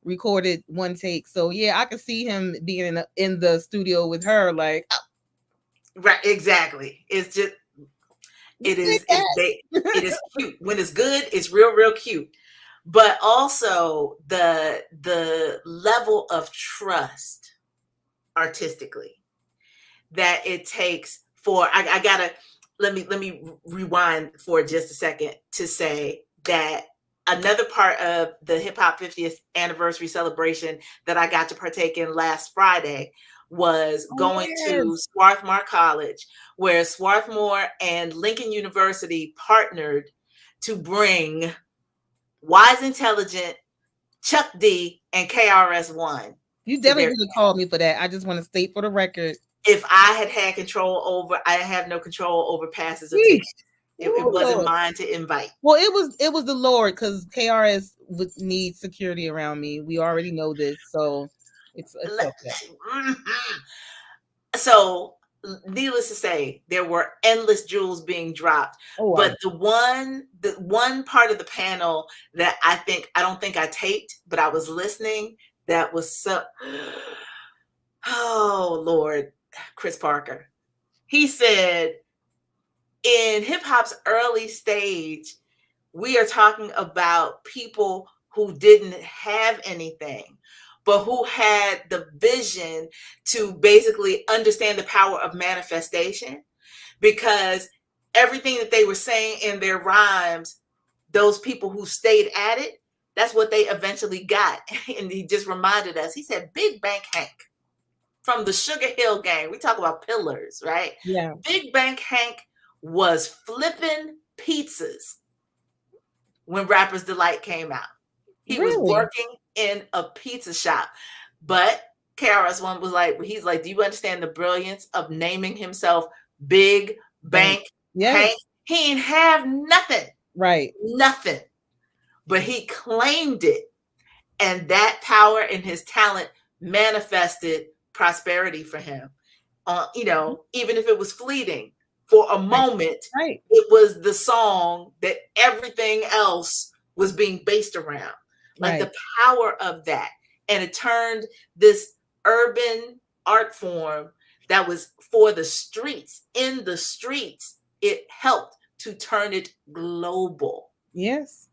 record it one take. So yeah, I could see him being in the studio with her, like, oh. Right, exactly. It's just it is cute. When it's good, it's real cute. But also the level of trust artistically that it takes for I gotta let me rewind for just a second to say that another part of the hip hop 50th anniversary celebration that I got to partake in last Friday was going to Swarthmore College, where Swarthmore and Lincoln University partnered to bring Wise Intelligent, Chuck D, and KRS-One. You definitely could have called me for that. I just want to state for the record, if I had control over, I have no control over passes or tickets. It wasn't mine to invite. Well, it was the Lord, because KRS would need security around me. We already know this, so it's okay. So, needless to say, there were endless jewels being dropped. But the one part of the panel that I don't think I taped, but I was listening, that was so, oh Lord, Chris Parker. He said, in hip hop's early stage, we are talking about people who didn't have anything, but who had the vision to basically understand the power of manifestation, because everything that they were saying in their rhymes, those people who stayed at it, that's what they eventually got. And he just reminded us, he said, Big Bank Hank from the Sugar Hill Gang. We talk about pillars, right? Yeah. Big Bank Hank was flipping pizzas when Rapper's Delight came out. He was working in a pizza shop. But KRS-One was like, he's like, do you understand the brilliance of naming himself Big Bank Hank? He ain't have nothing. Right. Nothing. But he claimed it. And that power and his talent manifested prosperity for him. Even if it was fleeting for a moment, it was the song that everything else was being based around. Like the power of that. And it turned this urban art form that was for the streets, in the streets, it helped to turn it global. Yes.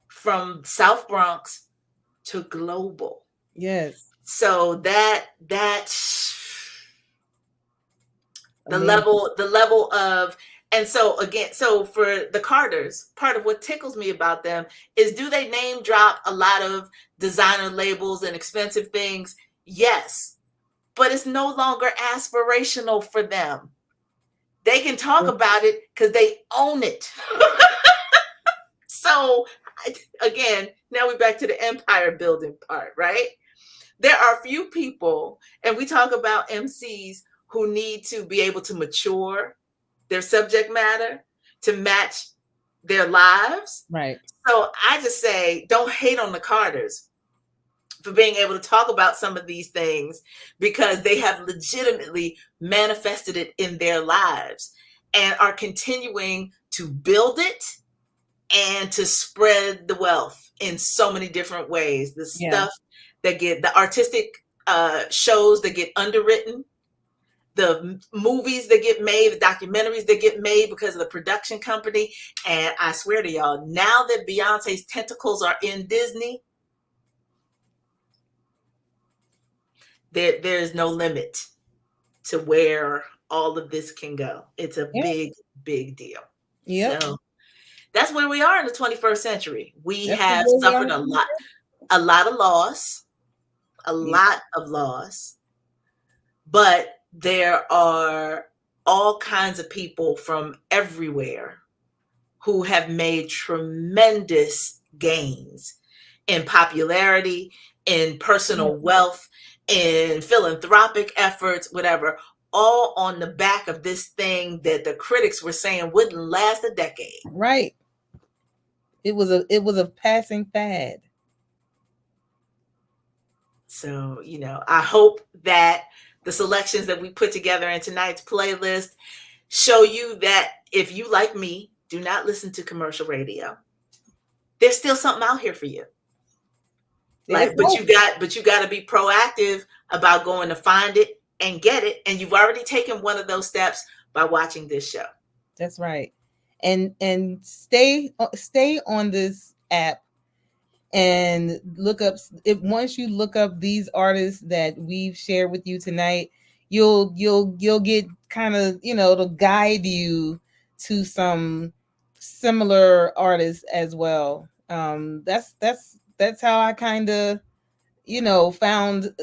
From South Bronx to global. Yes. So the level of, and so again, so for the Carters, part of what tickles me about them is, do they name drop a lot of designer labels and expensive things? Yes, but it's no longer aspirational for them. They can talk about it because they own it. So again, now we're back to the empire building part, right? There are few people, and we talk about MCs who need to be able to mature their subject matter to match their lives. Right. So I just say, don't hate on the Carters for being able to talk about some of these things, because they have legitimately manifested it in their lives and are continuing to build it and to spread the wealth in so many different ways. The stuff that get, the artistic shows that get underwritten, the movies that get made, the documentaries that get made because of the production company. And I swear to y'all, now that Beyonce's tentacles are in Disney, there's no limit to where all of this can go. It's a big, big deal. Yeah. So that's where we are in the 21st century. We have suffered a lot of loss, but there are all kinds of people from everywhere who have made tremendous gains in popularity, in personal wealth, in philanthropic efforts, whatever, all on the back of this thing that the critics were saying wouldn't last a decade. Right. It was a passing fad. So, I hope that the selections that we put together in tonight's playlist show you that if you, like me, do not listen to commercial radio, there's still something out here for you. But you got to be proactive about going to find it and get it. And you've already taken one of those steps by watching this show. That's right. And stay on this app and look up. Once you look up these artists that we've shared with you tonight, you'll get kind of, to guide you to some similar artists as well. That's how I kind of, found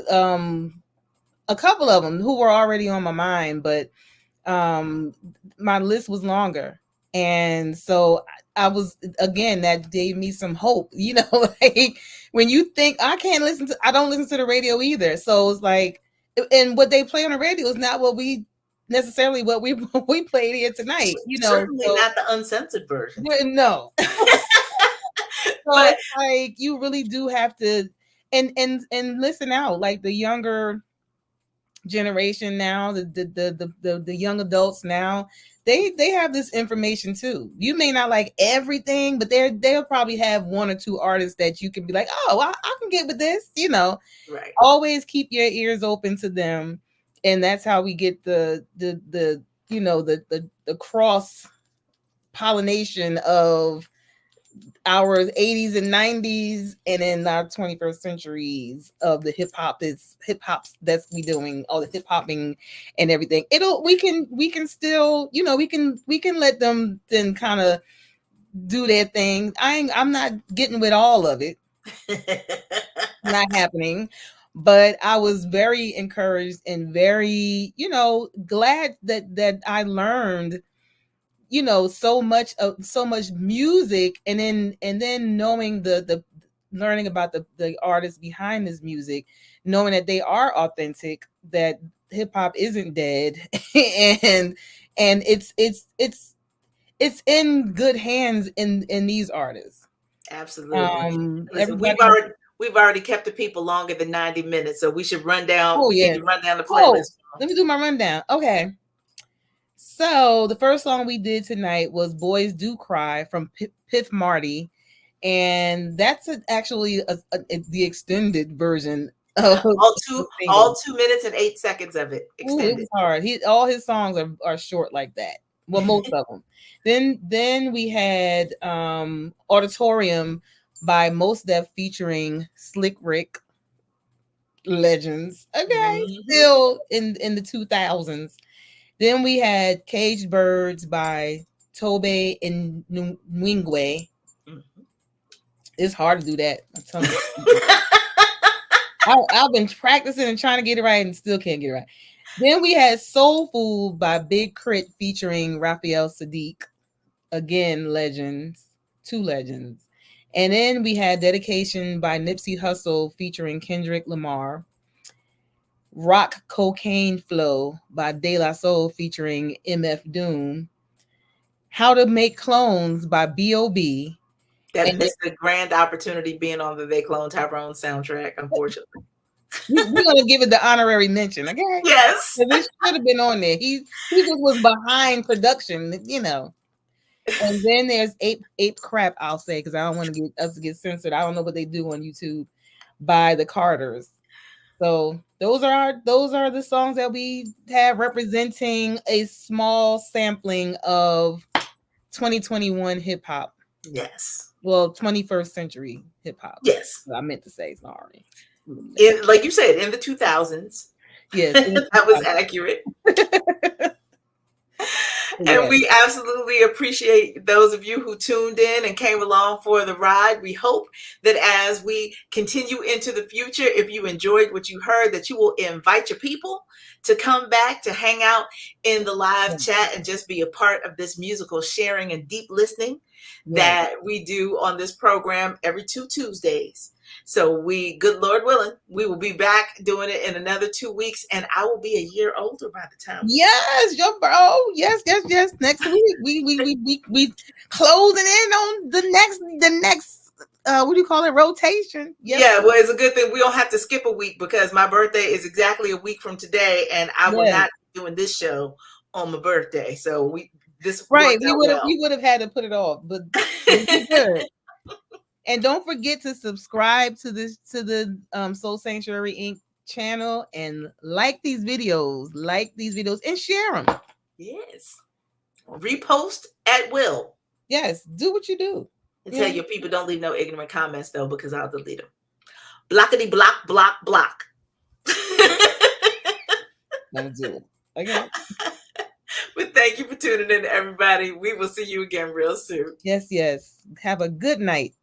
a couple of them who were already on my mind, but my list was longer. And so I was, again, that gave me some hope, like when you think I don't listen to the radio either. So it's like, And what they play on the radio is not what we necessarily what we played here tonight. Certainly not the uncensored version. No. So it's like you really do have to and listen out, like the younger generation now, the young adults now, they have this information too. You may not like everything, but they'll probably have one or two artists that you can be like, oh, I can get with this, Right. Always keep your ears open to them, and that's how we get the cross pollination of our 80s and 90s and in our 21st centuries of the hip hops that's we doing, all the hip hopping and everything. We can still, we can let them then kind of do their thing. I'm not getting with all of it. Not happening. But I was very encouraged and very, glad that I learned so much music, and then knowing the learning about the artists behind this music, knowing that they are authentic, that hip hop isn't dead, and it's in good hands in these artists. Absolutely. Listen, we've already kept the people longer than 90 minutes, so we should run down. Run down the playlist. Let me do my rundown. Okay. So the first song we did tonight was "Boys Do Cry" from Piff Marty, and that's actually the extended version of all 2 minutes and 8 seconds of it. Extended. It was hard. All his songs are short like that. Well, most of them. Then we had "Auditorium" by Mos Def featuring Slick Rick. Legends. Okay, still in the 2000s. Then we had "Caged Birds" by Tobe and Nwigwe. It's hard to do that. I've been practicing and trying to get it right and still can't get it right. Then we had "Soul Food" by Big Crit featuring Raphael Sadiq. Again, legends. Two legends. And then we had "Dedication" by Nipsey Hussle featuring Kendrick Lamar. "Rock Cocaine Flow" by De La Soul featuring MF Doom. "How to Make Clones" by B.O.B. That missed a grand opportunity being on the They Clone Tyrone soundtrack, unfortunately. We're gonna give it the honorary mention, okay? Yes. This should have been on there. He just was behind production, And then there's Ape Crap, I'll say, because I don't want to get us to get censored. I don't know what they do on YouTube, by the Carters. So those are the songs that we have representing a small sampling of 2021 hip hop. Yes. Well, 21st century hip hop. Yes. I meant to say sorry. Like you said, in the 2000s. Yes. That was accurate. And we absolutely appreciate those of you who tuned in and came along for the ride. We hope that as we continue into the future, if you enjoyed what you heard, that you will invite your people to come back to hang out in the live chat and just be a part of this musical sharing and deep listening that we do on this program every 2 Tuesdays. So good Lord willing, we will be back doing it in another 2 weeks, and I will be a year older by the time. Yes, your bro. Yes. Next week we closing in on the next what do you call it, rotation? Yes. Yeah, well, it's a good thing we don't have to skip a week, because my birthday is exactly a week from today, and I will not be doing this show on my birthday. So we would have had to put it off, but it's good. And don't forget to subscribe to the Soul Sanctuary Inc. channel and like these videos and share them. Yes. Repost at will. Yes. Do what you do. And tell your people don't leave no ignorant comments though, because I'll delete them. Blockity block, block, block. Don't do it. Okay. But thank you for tuning in, everybody. We will see you again real soon. Yes. Have a good night.